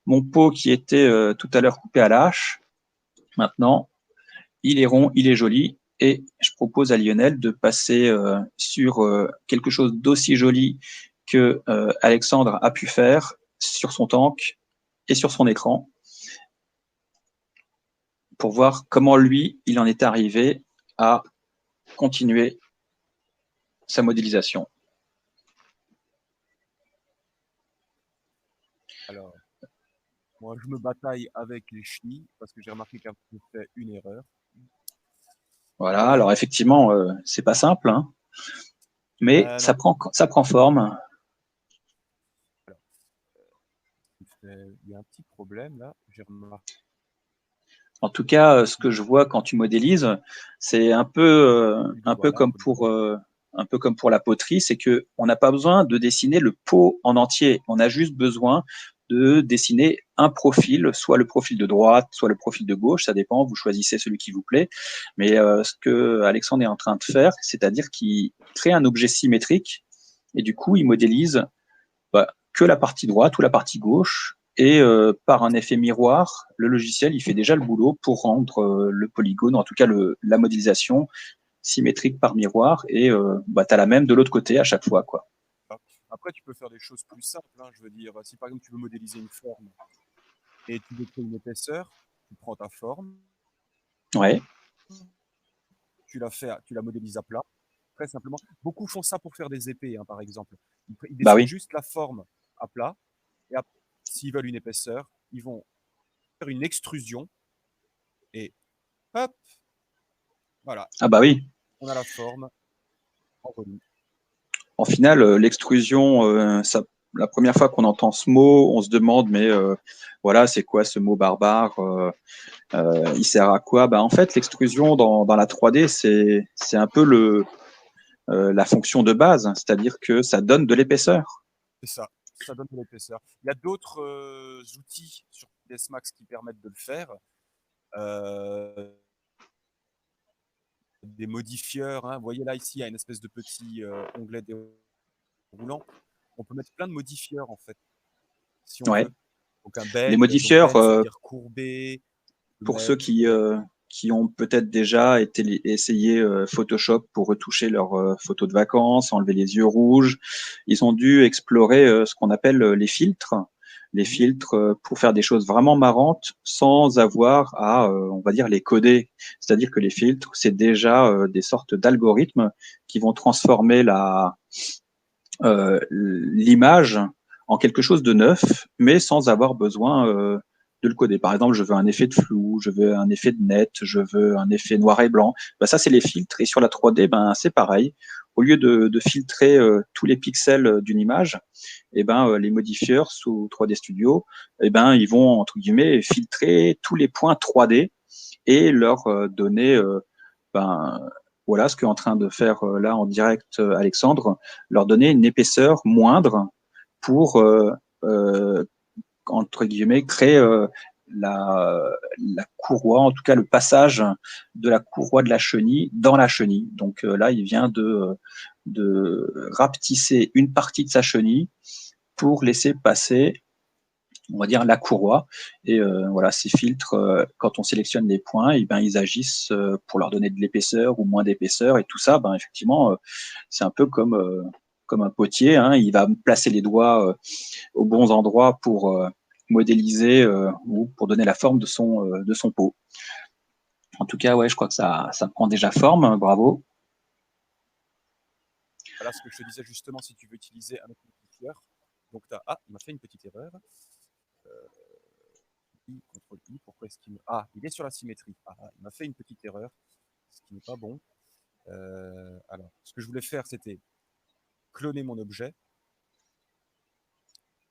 Mon pot qui était tout à l'heure coupé à la hache, maintenant, il est rond, il est joli. Et je propose à Lionel de passer sur quelque chose d'aussi joli que Alexandre a pu faire sur son tank et sur son écran pour voir comment lui, il en est arrivé à continuer sa modélisation. Alors, moi, je me bataille avec les chenilles parce que j'ai remarqué qu'un peu fait une erreur. Voilà, alors effectivement, c'est pas simple, hein, mais ça prend forme. Alors, il y a un petit problème là, j'ai remarqué. En tout cas, ce que je vois quand tu modélises, c'est un peu comme pour la poterie, c'est que on n'a pas besoin de dessiner le pot en entier. On a juste besoin de dessiner un profil, soit le profil de droite, soit le profil de gauche, ça dépend, vous choisissez celui qui vous plaît. Mais ce que Alexandre est en train de faire, c'est-à-dire qu'il crée un objet symétrique et du coup, il modélise que la partie droite ou la partie gauche. Et par un effet miroir, le logiciel il fait déjà le boulot pour rendre le polygone, en tout cas la modélisation symétrique par miroir, et tu as la même de l'autre côté à chaque fois, quoi. Après, tu peux faire des choses plus simples. Hein, je veux dire, si par exemple tu veux modéliser une forme et tu veux créer une épaisseur, tu prends ta forme, ouais. tu la modélises à plat, très simplement. Beaucoup font ça pour faire des épées, hein, par exemple. Ils dessinent juste la forme à plat, et après, s'ils veulent une épaisseur, ils vont faire une extrusion, et hop, voilà. Ah bah oui. On a la forme en volume. En final, l'extrusion, la première fois qu'on entend ce mot, on se demande, mais voilà, c'est quoi ce mot barbare, il sert à quoi? En fait, l'extrusion dans la 3D, c'est un peu la fonction de base, c'est-à-dire que ça donne de l'épaisseur. C'est ça. ça donne de l'épaisseur. Il y a d'autres outils sur PS Max qui permettent de le faire. Des modifieurs. Hein. Vous voyez là, ici, il y a une espèce de petit onglet déroulant. On peut mettre plein de modifieurs, en fait, si on veut. Donc un bend, les modifieurs, donc bend, ça veut dire courbé. pour ceux qui ont peut-être déjà essayé Photoshop pour retoucher leurs photos de vacances, enlever les yeux rouges, ils ont dû explorer ce qu'on appelle les filtres. Les filtres pour faire des choses vraiment marrantes sans avoir à, on va dire, les coder. C'est-à-dire que les filtres, c'est déjà des sortes d'algorithmes qui vont transformer l'image en quelque chose de neuf, mais sans avoir besoin de le coder. Par exemple, je veux un effet de flou, je veux un effet de net, je veux un effet noir et blanc. Ben, ça, c'est les filtres. Et sur la 3D, ben, c'est pareil. Au lieu de filtrer tous les pixels d'une image, eh ben, les modifieurs sous 3D Studio, eh ben, ils vont, entre guillemets, filtrer tous les points 3D et leur donner ben, voilà ce qu'est en train de faire là en direct Alexandre, leur donner une épaisseur moindre pour, entre guillemets, créer la courroie, en tout cas le passage de la courroie de la chenille dans la chenille. Donc là, il vient de rapetisser une partie de sa chenille pour laisser passer, on va dire, la courroie. Et voilà, ces filtres, quand on sélectionne les points, et ben, ils agissent pour leur donner de l'épaisseur ou moins d'épaisseur. Et tout ça, ben, effectivement, c'est un peu comme un potier. Hein, il va placer les doigts aux bons endroits pour modéliser ou pour donner la forme de son pot. En tout cas, ouais, je crois que ça prend déjà forme. Hein, bravo. Voilà ce que je te disais justement, si tu veux utiliser un modifieur. Donc, ah, il m'a fait une petite erreur. I, CTRL I, pourquoi est-ce qu'il me... Ah, il est sur la symétrie. Ah, il m'a fait une petite erreur, ce qui n'est pas bon. Alors, ce que je voulais faire, c'était cloner mon objet.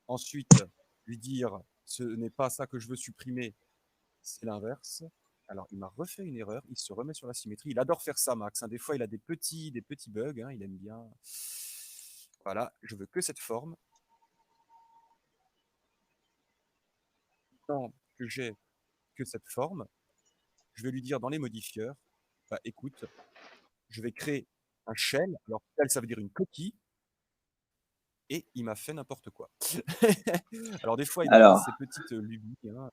Ensuite, lui dire, ce n'est pas ça que je veux supprimer, c'est l'inverse. Alors, il m'a refait une erreur, il se remet sur la symétrie. Il adore faire ça, Max. Hein. Des fois, il a des petits bugs, hein. Il aime bien. Voilà, je veux que cette forme. Tant que j'ai que cette forme, je vais lui dire dans les modifieurs, bah, écoute, je vais créer un shell. Alors, shell, ça veut dire une coquille. Et il m'a fait n'importe quoi. Alors, des fois, il a ces petites lubies. Hein.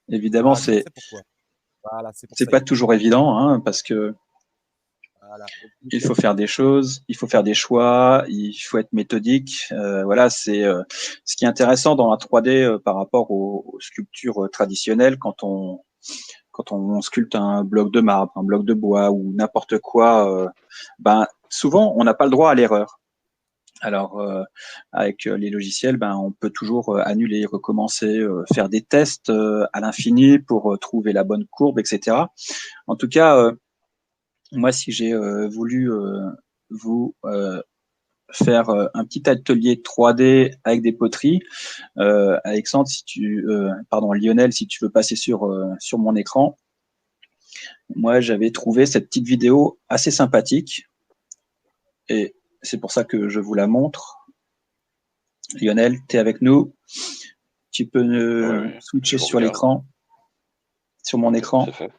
Évidemment, c'est voilà, pas toujours évident, hein, parce que voilà. Il faut faire des choses, il faut faire des choix, il faut être méthodique. Voilà, c'est ce qui est intéressant dans la 3D par rapport aux sculptures traditionnelles quand on sculpte un bloc de marbre, un bloc de bois ou n'importe quoi. Ben souvent, on n'a pas le droit à l'erreur. Alors, avec les logiciels, ben, on peut toujours annuler, recommencer, faire des tests à l'infini pour trouver la bonne courbe, etc. En tout cas, moi, si j'ai voulu vous faire un petit atelier 3D avec des poteries, Alexandre, pardon, Lionel, si tu veux passer sur mon écran, moi, j'avais trouvé cette petite vidéo assez sympathique et c'est pour ça que je vous la montre. Lionel, tu es avec nous. Tu peux switcher sur l'écran, sur mon écran. C'est fait.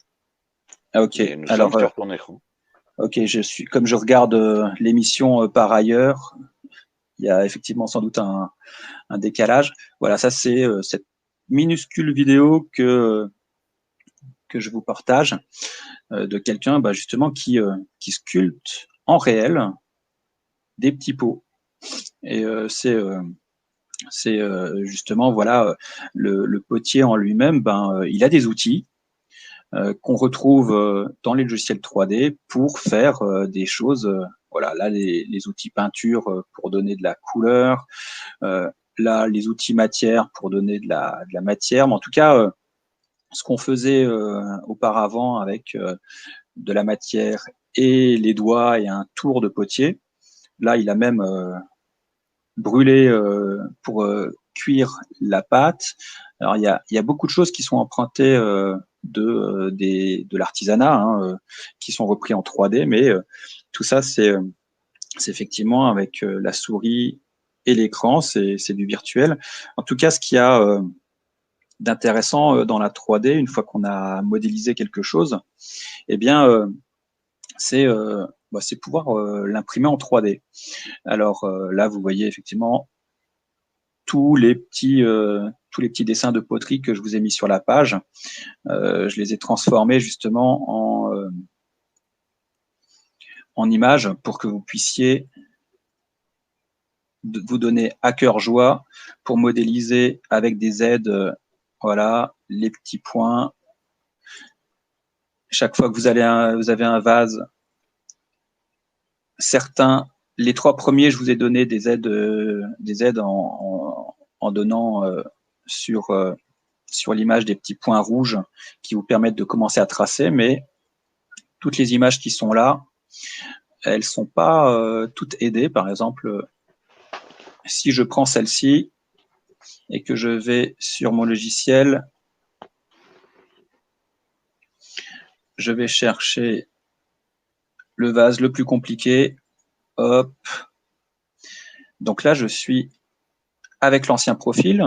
Ah, ok. Et nous sommes sur ton écran. Ok, comme je regarde l'émission par ailleurs, il y a effectivement sans doute un décalage. Voilà, ça c'est cette minuscule vidéo que je vous partage de quelqu'un justement qui sculpte en réel des petits pots. Et c'est justement voilà le potier en lui-même, il a des outils qu'on retrouve dans les logiciels 3D pour faire des choses. Voilà, là les outils peinture pour donner de la couleur, là les outils matière pour donner de la matière. Mais en tout cas, ce qu'on faisait auparavant avec de la matière et les doigts et un tour de potier, là il a même brûlé pour cuire la pâte. Alors il y a beaucoup de choses qui sont empruntées de l'artisanat, hein, qui sont repris en 3D, mais tout ça c'est effectivement avec la souris et l'écran, c'est du virtuel. En tout cas, ce qu'il y a d'intéressant dans la 3D, une fois qu'on a modélisé quelque chose, eh bien, c'est pouvoir l'imprimer en 3D. Alors là, vous voyez effectivement tous les petits dessins de poterie que je vous ai mis sur la page. Je les ai transformés justement en images pour que vous puissiez vous donner à cœur joie pour modéliser avec des aides, voilà, les petits points. Chaque fois que vous avez un vase, certains, les 3 premiers, je vous ai donné des aides en donnant sur l'image des petits points rouges qui vous permettent de commencer à tracer, mais toutes les images qui sont là, elles ne sont pas toutes aidées. Par exemple, si je prends celle-ci et que je vais sur mon logiciel, je vais chercher le vase le plus compliqué. Hop. Donc là, je suis avec l'ancien profil.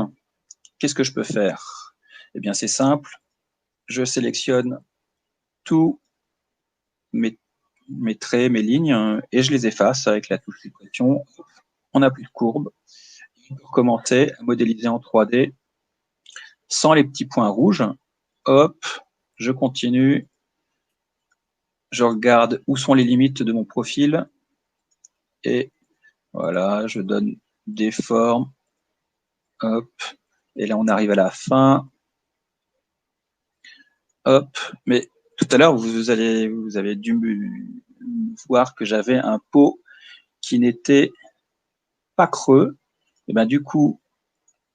Qu'est-ce que je peux faire? Eh bien, c'est simple. Je sélectionne tous mes traits, mes lignes, et je les efface avec la touche suppression. On n'a plus de courbe. Pour commencer à modéliser en 3D sans les petits points rouges. Hop, je continue. Je regarde où sont les limites de mon profil. Et voilà, je donne des formes. Hop, et là, on arrive à la fin. Hop, mais tout à l'heure, vous avez dû voir que j'avais un pot qui n'était pas creux. Et ben du coup,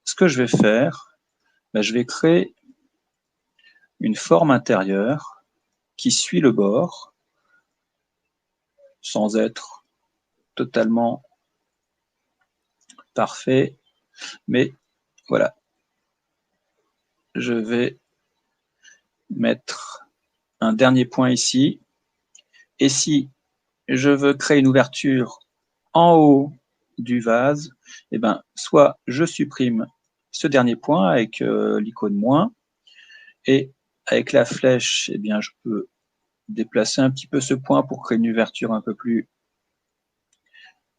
ce que je vais faire, ben, je vais créer une forme intérieure qui suit le bord, sans être totalement parfait, mais voilà. Je vais mettre un dernier point ici. Et si je veux créer une ouverture en haut du vase, eh ben, soit je supprime ce dernier point avec l'icône moins, et avec la flèche, eh bien, je peux déplacer un petit peu ce point pour créer une ouverture un peu plus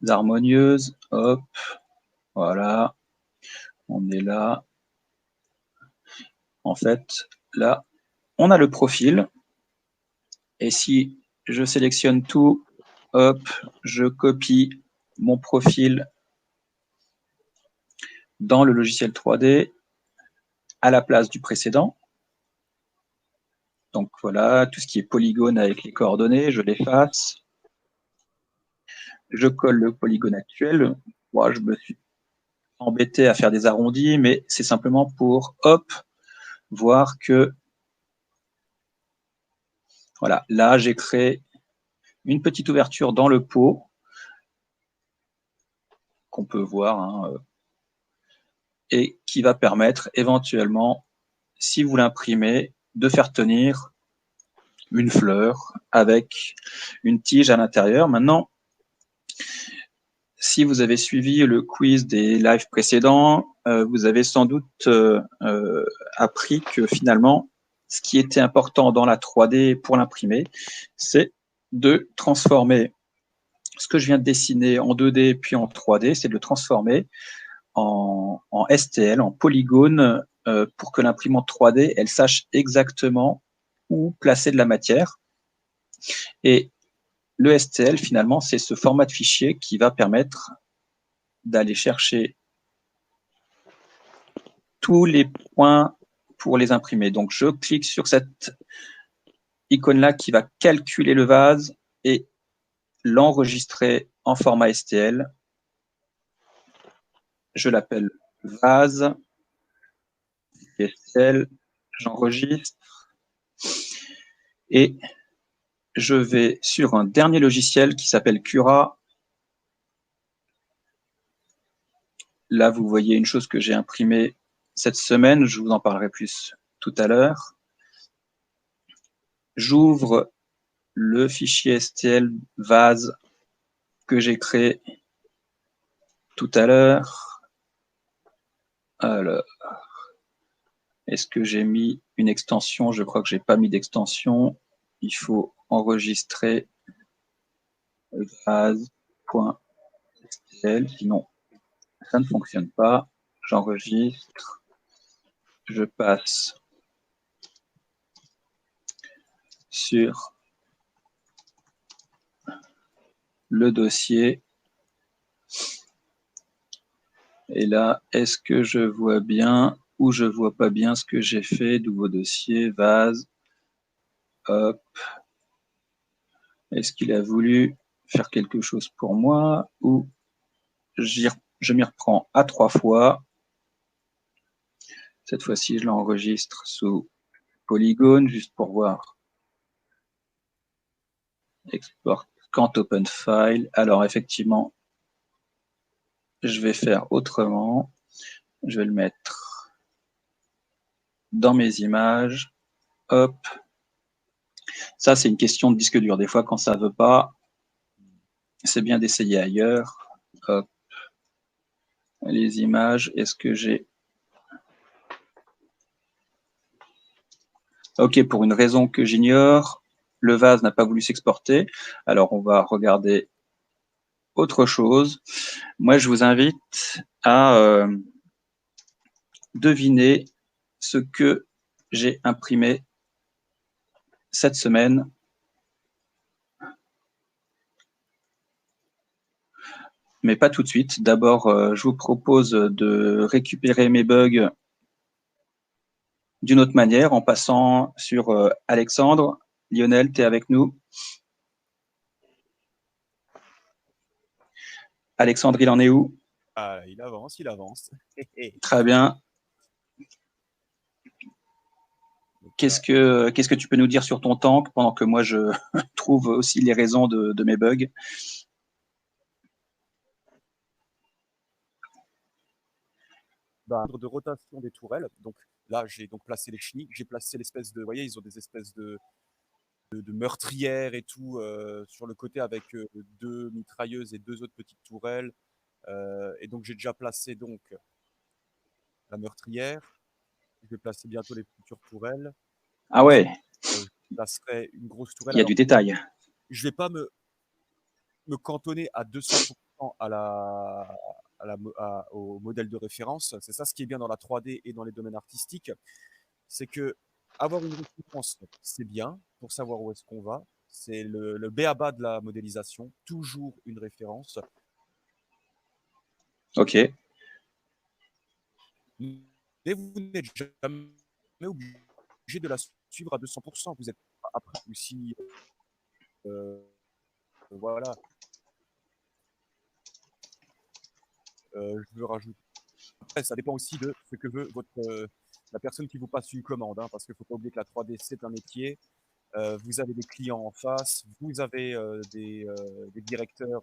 harmonieuse. Hop, voilà, on est là. En fait, là, on a le profil. Et si je sélectionne tout, hop, je copie mon profil dans le logiciel 3D à la place du précédent. Donc voilà, tout ce qui est polygone avec les coordonnées, je l'efface. Je colle le polygone actuel. Moi, je me suis embêté à faire des arrondis, mais c'est simplement pour, hop, voir que, voilà, là, j'ai créé une petite ouverture dans le pot qu'on peut voir, hein, et qui va permettre éventuellement, si vous l'imprimez, de faire tenir une fleur avec une tige à l'intérieur. Maintenant, si vous avez suivi le quiz des lives précédents, vous avez sans doute appris que finalement, ce qui était important dans la 3D pour l'imprimer, c'est de transformer ce que je viens de dessiner en 2D puis en 3D, c'est de le transformer en STL, en polygone, pour que l'imprimante 3D, elle sache exactement où placer de la matière. Et le STL, finalement, c'est ce format de fichier qui va permettre d'aller chercher tous les points pour les imprimer. Donc, je clique sur cette icône-là qui va calculer le vase et l'enregistrer en format STL. Je l'appelle vase STL, j'enregistre et je vais sur un dernier logiciel qui s'appelle Cura. Là, vous voyez une chose que j'ai imprimée cette semaine, je vous en parlerai plus tout à l'heure. J'ouvre le fichier STL vase que j'ai créé tout à l'heure. Alors, est-ce que j'ai mis une extension? Je crois que j'ai pas mis d'extension. Il faut enregistrer vase.stl, sinon ça ne fonctionne pas. J'enregistre, je passe sur le dossier. Et là, est-ce que je vois bien ou je vois pas bien ce que j'ai fait? Nouveau dossier, vase. Hop. Est-ce qu'il a voulu faire quelque chose pour moi ou je m'y reprends à 3 fois. Cette fois-ci, je l'enregistre sous Polygone, juste pour voir. Export quand open file. Alors, effectivement, je vais faire autrement. Je vais le mettre dans mes images. Hop. Ça, c'est une question de disque dur. Des fois, quand ça ne veut pas, c'est bien d'essayer ailleurs. Hop. Les images, est-ce que j'ai... Ok, pour une raison que j'ignore, le vase n'a pas voulu s'exporter. Alors, on va regarder autre chose. Moi, je vous invite à deviner ce que j'ai imprimé cette semaine. Mais pas tout de suite. D'abord, je vous propose de récupérer mes bugs d'une autre manière en passant sur Alexandre. Lionel, tu es avec nous? Alexandre, il en est où? Il avance, il avance. Très bien. Qu'est-ce que tu peux nous dire sur ton tank pendant que moi je trouve aussi les raisons de mes bugs? De rotation des tourelles. Donc là, j'ai donc placé les chenilles. J'ai placé l'espèce de, vous voyez, ils ont des espèces de meurtrières et tout sur le côté avec 2 mitrailleuses et 2 autres petites tourelles. Et donc j'ai déjà placé donc la meurtrière. Je vais placer bientôt les futures tourelles. Ah ouais, Je placerai une grosse tourelle. il y a Alors, du détail. je vais pas me cantonner à 200% au modèle de référence. C'est ça ce qui est bien dans la 3D et dans les domaines artistiques. C'est que avoir une référence, c'est bien pour savoir où est-ce qu'on va. C'est le b.a.-ba de la modélisation. Toujours une référence. Ok. Mais vous n'êtes jamais obligé de la suivre à 200%. Vous êtes après aussi, voilà. Je veux rajouter. Après, ça dépend aussi de ce que veut la personne qui vous passe une commande, hein, parce qu'il ne faut pas oublier que la 3D, c'est un métier. Vous avez des clients en face, vous avez des directeurs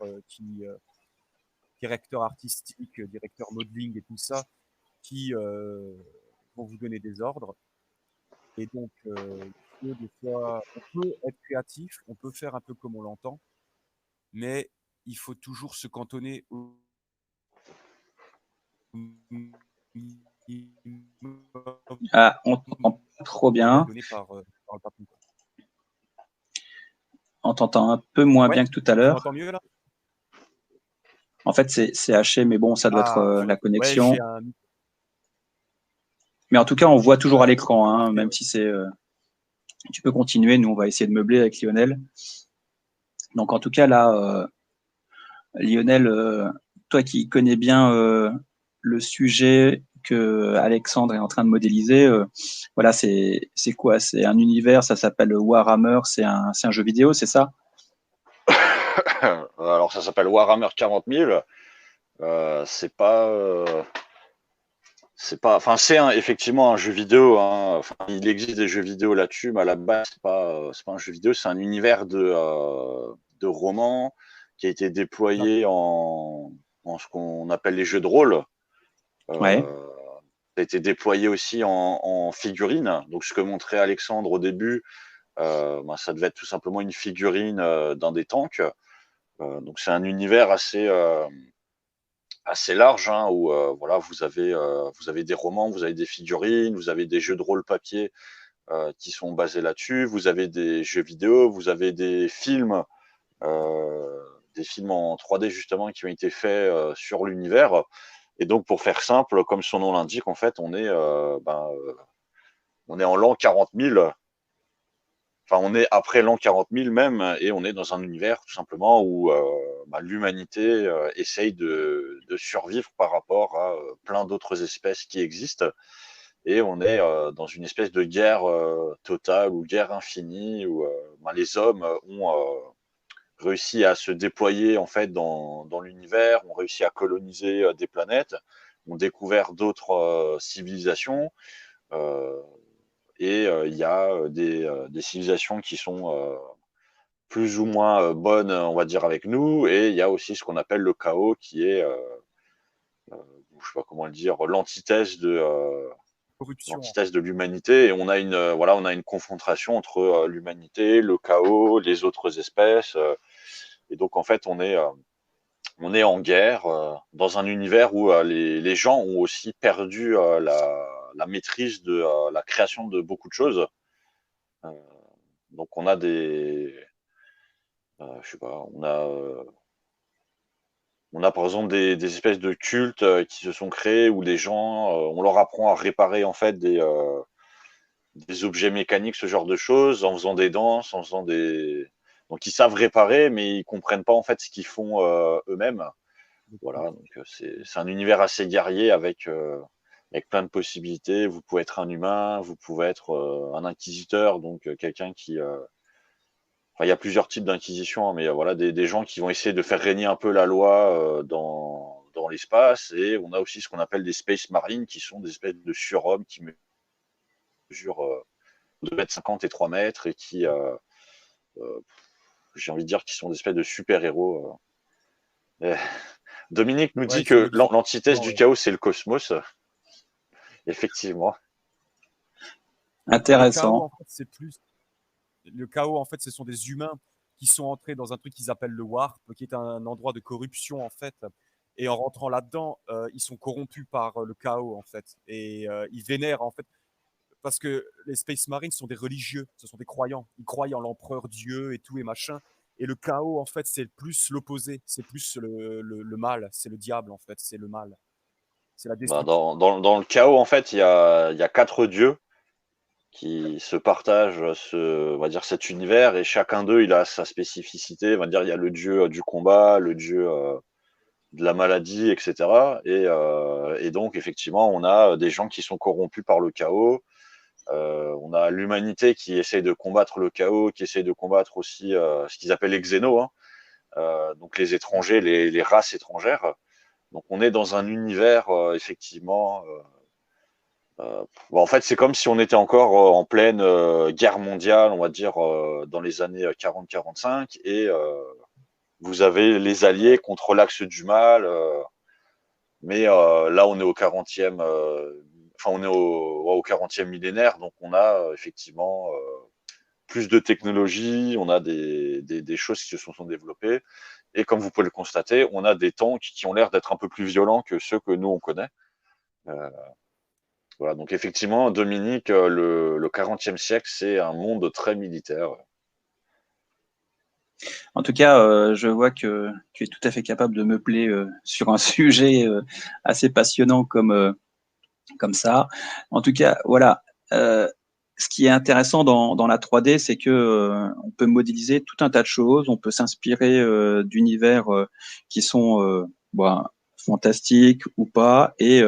directeurs artistiques, directeurs modeling et tout ça, qui vont vous donner des ordres. Et donc, des fois, on peut être créatif, on peut faire un peu comme on l'entend, mais il faut toujours se cantonner au Ah, on t'entend pas trop modèle bien. donné par le patron. On t'entend un peu moins Ouais, bien que tout à tu l'heure. m'entends mieux là? En fait, c'est haché, mais bon, ça doit être Ah, la ouais, connexion. j'ai un. Mais en tout cas, on voit toujours à Ouais, l'écran, hein, parfait, même ouais. si c'est... Tu peux continuer, nous, on va essayer de meubler avec Lionel. Donc, en tout cas, là, Lionel, toi qui connais bien le sujet que Alexandre est en train de modéliser, voilà, c'est quoi? C'est un univers, ça s'appelle Warhammer, c'est un jeu vidéo, c'est ça? Alors ça s'appelle Warhammer 40 000. Enfin effectivement un jeu vidéo. Hein. Enfin, il existe des jeux vidéo là-dessus, mais à la base c'est pas un jeu vidéo, c'est un univers de romans qui a été déployé en ce qu'on appelle les jeux de rôle. Ouais. Ça a été déployé aussi en figurines. Donc ce que montrait Alexandre au début, ça devait être tout simplement une figurine dans des tanks. Donc c'est un univers assez large, hein, où voilà, vous avez des romans, vous avez des figurines, vous avez des jeux de rôle papier qui sont basés là-dessus, vous avez des jeux vidéo, vous avez des films en 3D justement qui ont été faits sur l'univers. Et donc, pour faire simple, comme son nom l'indique, en fait, on est en l'an 40 000. Enfin, on est après l'an 40 000 même, et on est dans un univers tout simplement où l'humanité essaye de survivre par rapport à plein d'autres espèces qui existent. Et on est dans une espèce de guerre totale ou guerre infinie où les hommes ont réussi à se déployer en fait dans l'univers, ont réussi à coloniser des planètes, ont découvert d'autres civilisations. Euh, et il y a des civilisations qui sont plus ou moins bonnes, on va dire, avec nous. Et il y a aussi ce qu'on appelle le chaos, qui est, je sais pas comment le dire, Corruption. l'antithèse de l'humanité. Et on a une confrontation entre l'humanité, le chaos, les autres espèces. Et donc, en fait, on est en guerre dans un univers où les gens ont aussi perdu la maîtrise de la création de beaucoup de choses. Euh, donc on a je sais pas, on a par exemple des espèces de cultes qui se sont créés où les gens, on leur apprend à réparer en fait des objets mécaniques, ce genre de choses, en faisant des danses, en faisant des, donc ils savent réparer, mais ils comprennent pas en fait ce qu'ils font eux-mêmes. Voilà, donc c'est un univers assez guerrier avec plein de possibilités. Vous pouvez être un humain, vous pouvez être un inquisiteur, donc quelqu'un qui enfin, il y a plusieurs types d'inquisition, hein, mais voilà, des gens qui vont essayer de faire régner un peu la loi dans l'espace. Et on a aussi ce qu'on appelle des Space Marines, qui sont des espèces de surhommes qui mesurent 2,50 m et 3 mètres et qui, euh, j'ai envie de dire, qui sont des espèces de super-héros. Dominique nous Ouais, dit ils sont que méchants. l'antithèse du Ouais. chaos, c'est le cosmos. Effectivement. Mais le chaos, Intéressant. en fait, c'est plus. Le chaos, en fait, ce sont des humains qui sont entrés dans un truc qu'ils appellent le Warp, qui est un endroit de corruption, en fait. Et en rentrant là-dedans, ils sont corrompus par le chaos, en fait. Et ils vénèrent, en fait. Parce que les Space Marines sont des religieux, ce sont des croyants. Ils croient en l'empereur Dieu et tout et machin. Et le chaos, en fait, c'est plus l'opposé. C'est plus le mal. C'est le diable, en fait. C'est le mal. C'est la destruction. Dans le chaos, en fait, il y a 4 dieux qui se partagent on va dire, cet univers, et chacun d'eux, il a sa spécificité. On va dire, il y a le dieu du combat, le dieu de la maladie, etc. Et donc, effectivement, on a des gens qui sont corrompus par le chaos. On a l'humanité qui essaye de combattre le chaos, qui essaye de combattre aussi ce qu'ils appellent les xénos, hein, donc les étrangers, les races étrangères. Donc, on est dans un univers, effectivement. En fait, c'est comme si on était encore en pleine guerre mondiale, on va dire, dans les années 40-45, et vous avez les alliés Ouais. contre l'axe du mal, mais là, on est au 40e, enfin, on est au 40e millénaire, donc on a effectivement plus de technologie, on a des choses qui se sont développées, et comme vous pouvez le constater, on a des tanks qui ont l'air d'être un peu plus violents que ceux que nous, on connaît. Euh, Voilà, donc effectivement, Dominique, le 40e siècle, c'est un monde très militaire. En tout cas, je vois que tu es tout à fait capable de meubler sur un sujet assez passionnant comme ça. En tout cas, voilà. Ce qui est intéressant dans la 3D, c'est que on peut modéliser tout un tas de choses. On peut s'inspirer d'univers qui sont bon, fantastiques ou pas. Et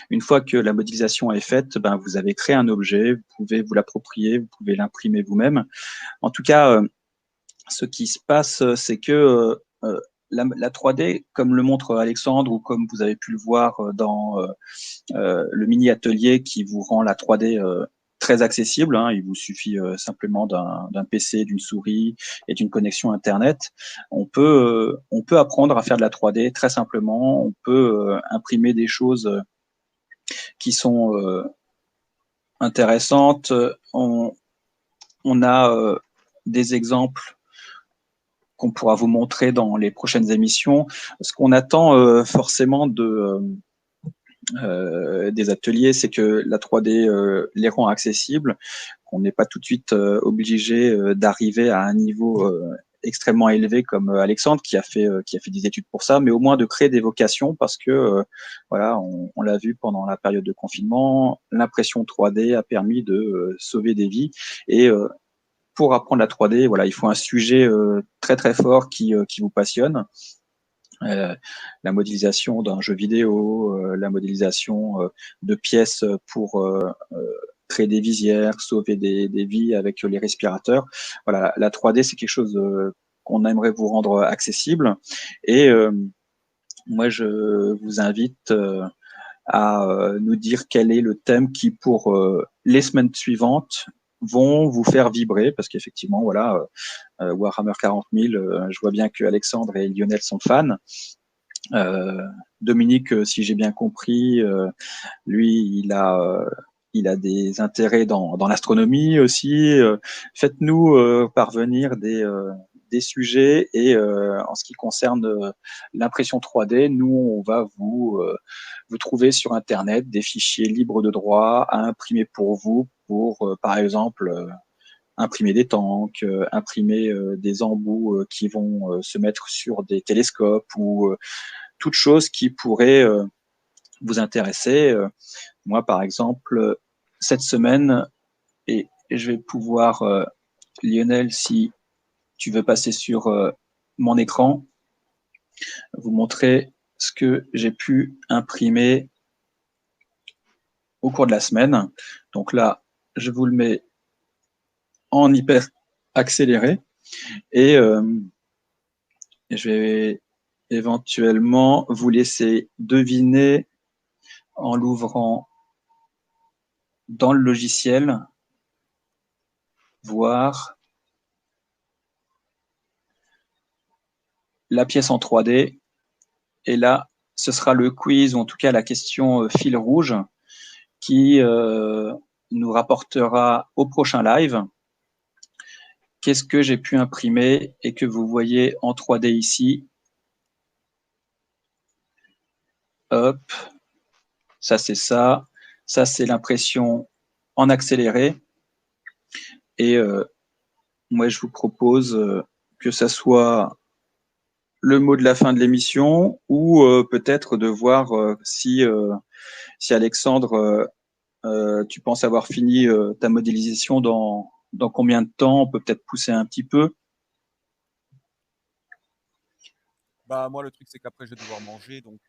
une fois que la modélisation est faite, ben, vous avez créé un objet, vous pouvez vous l'approprier, vous pouvez l'imprimer vous-même. En tout cas, ce qui se passe, c'est que la 3D, comme le montre Alexandre ou comme vous avez pu le voir dans le mini atelier qui vous rend la 3D très accessible, hein, il vous suffit simplement d'un PC, d'une souris et d'une connexion Internet. On peut apprendre à faire de la 3D très simplement. On peut imprimer des choses qui sont intéressantes. On a des exemples qu'on pourra vous montrer dans les prochaines émissions. Ce qu'on attend forcément des ateliers, c'est que la 3D les rend accessibles, qu'on n'est pas tout de suite obligé d'arriver à un niveau extrêmement élevé comme Alexandre qui a fait des études pour ça, mais au moins de créer des vocations parce que voilà, on l'a vu pendant la période de confinement, l'impression 3D a permis de sauver des vies et pour apprendre la 3D, voilà, il faut un sujet très très fort qui vous passionne. La modélisation d'un jeu vidéo, la modélisation de pièces pour créer des visières, sauver des vies avec les respirateurs. Voilà, la 3D, c'est quelque chose qu'on aimerait vous rendre accessible. Et moi, je vous invite à nous dire quel est le thème qui, pour les semaines suivantes, vont vous faire vibrer, parce qu'effectivement, voilà, Warhammer 40 000, je vois bien que Alexandre et Lionel sont fans. Dominique, si j'ai bien compris, lui, il a des intérêts dans l'astronomie aussi. Faites-nous parvenir des sujets et en ce qui concerne l'impression 3D, nous, on va vous trouver sur Internet des fichiers libres de droit à imprimer pour vous, pour, par exemple, imprimer des tanks, imprimer des embouts qui vont se mettre sur des télescopes ou toute chose qui pourrait vous intéresser. Moi, par exemple, cette semaine, et je vais pouvoir, Lionel, si tu veux passer sur mon écran, vous montrer ce que j'ai pu imprimer au cours de la semaine. Donc là, je vous le mets en hyper accéléré et je vais éventuellement vous laisser deviner en l'ouvrant dans le logiciel, voir la pièce en 3D. Et là, ce sera le quiz, ou en tout cas la question fil rouge, qui nous rapportera au prochain live qu'est-ce que j'ai pu imprimer et que vous voyez en 3D ici. Hop, ça c'est ça. Ça c'est l'impression en accéléré. Et moi je vous propose que ça soit le mot de la fin de l'émission ou peut-être de voir si Alexandre, tu penses avoir fini ta modélisation dans combien de temps? On peut peut-être pousser un petit peu. Bah, moi, le truc, c'est qu'après, je vais devoir manger. Donc,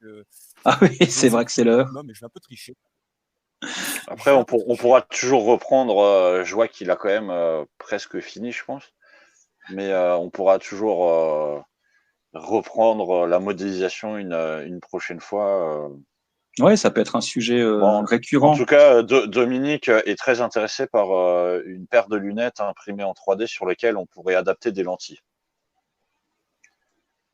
Ah oui, c'est vrai que c'est l'heure. Mais je vais un peu tricher. Après, on pourra toujours reprendre. Je vois qu'il a quand même presque fini, je pense. Mais on pourra toujours reprendre la modélisation une prochaine fois. Ouais, ça peut être un sujet Bon, récurrent. en tout cas, Dominique est très intéressé par une paire de lunettes imprimées en 3D sur lesquelles on pourrait adapter des lentilles.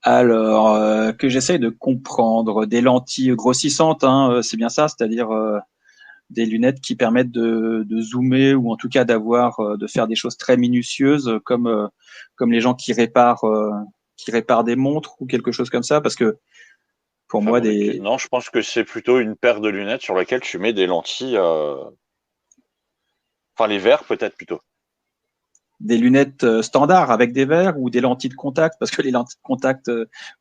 Alors, que j'essaye de comprendre, des lentilles grossissantes, hein, c'est bien ça, c'est-à-dire des lunettes qui permettent de zoomer ou en tout cas de faire des choses très minutieuses, comme les gens qui réparent des montres ou quelque chose comme ça, parce que pour moi Non, je pense que c'est plutôt une paire de lunettes sur laquelle tu mets des lentilles, enfin les verres peut-être plutôt. Des lunettes standards avec des verres ou des lentilles de contact, parce que les lentilles de contact,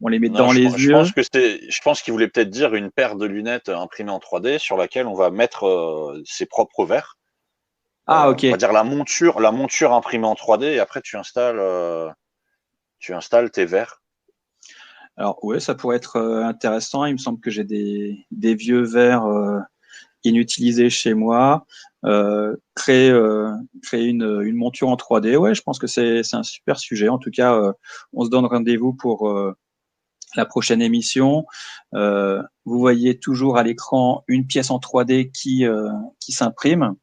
on les met dans les yeux. Je pense qu'il voulait peut-être dire une paire de lunettes imprimées en 3D sur laquelle on va mettre ses propres verres. Ah, ok. On va dire la monture imprimée en 3D et après tu installes tes verres. Alors ouais, ça pourrait être intéressant. Il me semble que j'ai des vieux verres inutilisés chez moi. Créer une monture en 3D, ouais, je pense que c'est un super sujet. En tout cas, on se donne rendez-vous pour la prochaine émission. Vous voyez toujours à l'écran une pièce en 3D qui s'imprime.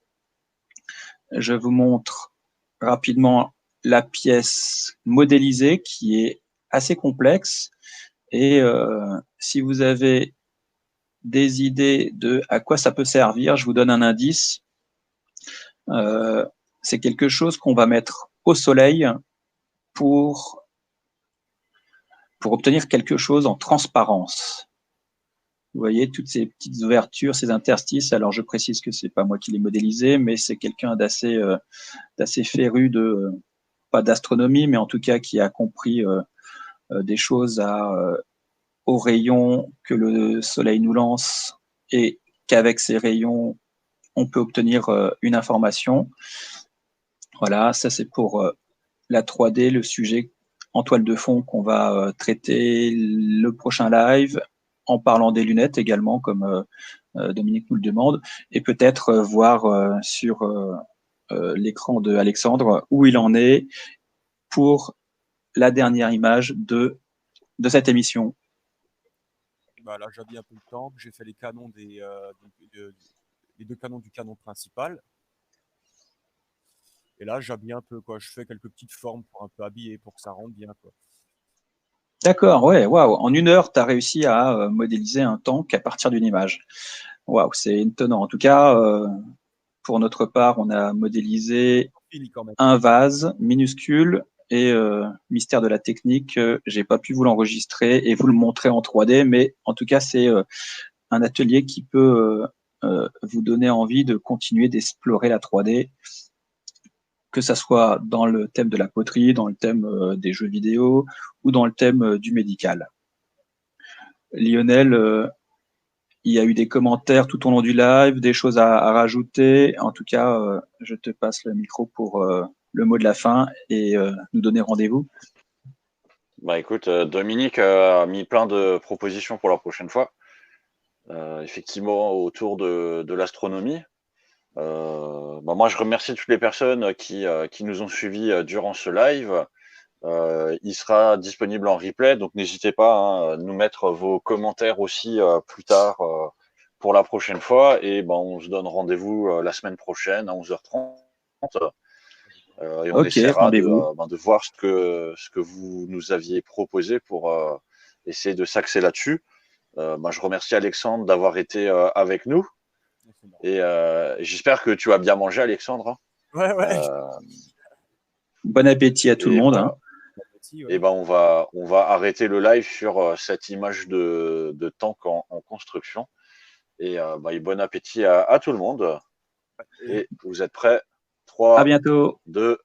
Je vous montre rapidement la pièce modélisée qui est assez complexe. Et si vous avez des idées de à quoi ça peut servir, je vous donne un indice. C'est quelque chose qu'on va mettre au soleil pour pour obtenir quelque chose en transparence. Vous voyez toutes ces petites ouvertures, ces interstices. Alors, je précise que c'est pas moi qui les modélisé, mais c'est quelqu'un d'assez féru pas d'astronomie, mais en tout cas qui a compris des choses aux rayons que le Soleil nous lance et qu'avec ces rayons, on peut obtenir une information. Voilà, ça c'est pour la 3D, le sujet en toile de fond qu'on va traiter le prochain live, en parlant des lunettes également, comme Dominique nous le demande, et peut-être voir sur l'écran de Alexandre où il en est pour la dernière image de cette émission. Bah là, j'habille un peu le temps. J'ai fait les canons les 2 canons du canon principal. Et là, j'habille un peu, quoi. Je fais quelques petites formes pour un peu habiller, pour que ça rentre bien, quoi. D'accord, ouais, waouh. En 1 heure, tu as réussi à modéliser un tank à partir d'une image. Waouh, c'est étonnant. En tout cas, pour notre part, on a modélisé un vase minuscule et mystère de la technique, j'ai pas pu vous l'enregistrer et vous le montrer en 3D, mais en tout cas, c'est un atelier qui peut vous donner envie de continuer d'explorer la 3D, que ça soit dans le thème de la poterie, dans le thème des jeux vidéo ou dans le thème du médical. Lionel, il y a eu des commentaires tout au long du live, des choses à rajouter. En tout cas, je te passe le micro pour le mot de la fin et nous donner rendez-vous. Bah écoute, Dominique a mis plein de propositions pour la prochaine fois. Effectivement, autour de l'astronomie. Bah moi, je remercie toutes les personnes qui nous ont suivis durant ce live. Il sera disponible en replay, donc n'hésitez pas à nous mettre vos commentaires aussi plus tard pour la prochaine fois. Et ben, on se donne rendez-vous la semaine prochaine à 11h30. Et on essaiera de voir ce que vous nous aviez proposé pour essayer de s'axer là-dessus. Je remercie Alexandre d'avoir été avec nous. Et j'espère que tu as bien mangé, Alexandre. Ouais. Bon appétit à tout le monde. Voilà. Et ben on va arrêter le live sur cette image de tank en construction. Et bon appétit à tout le monde. Et vous êtes prêts? 3, à bientôt. 2,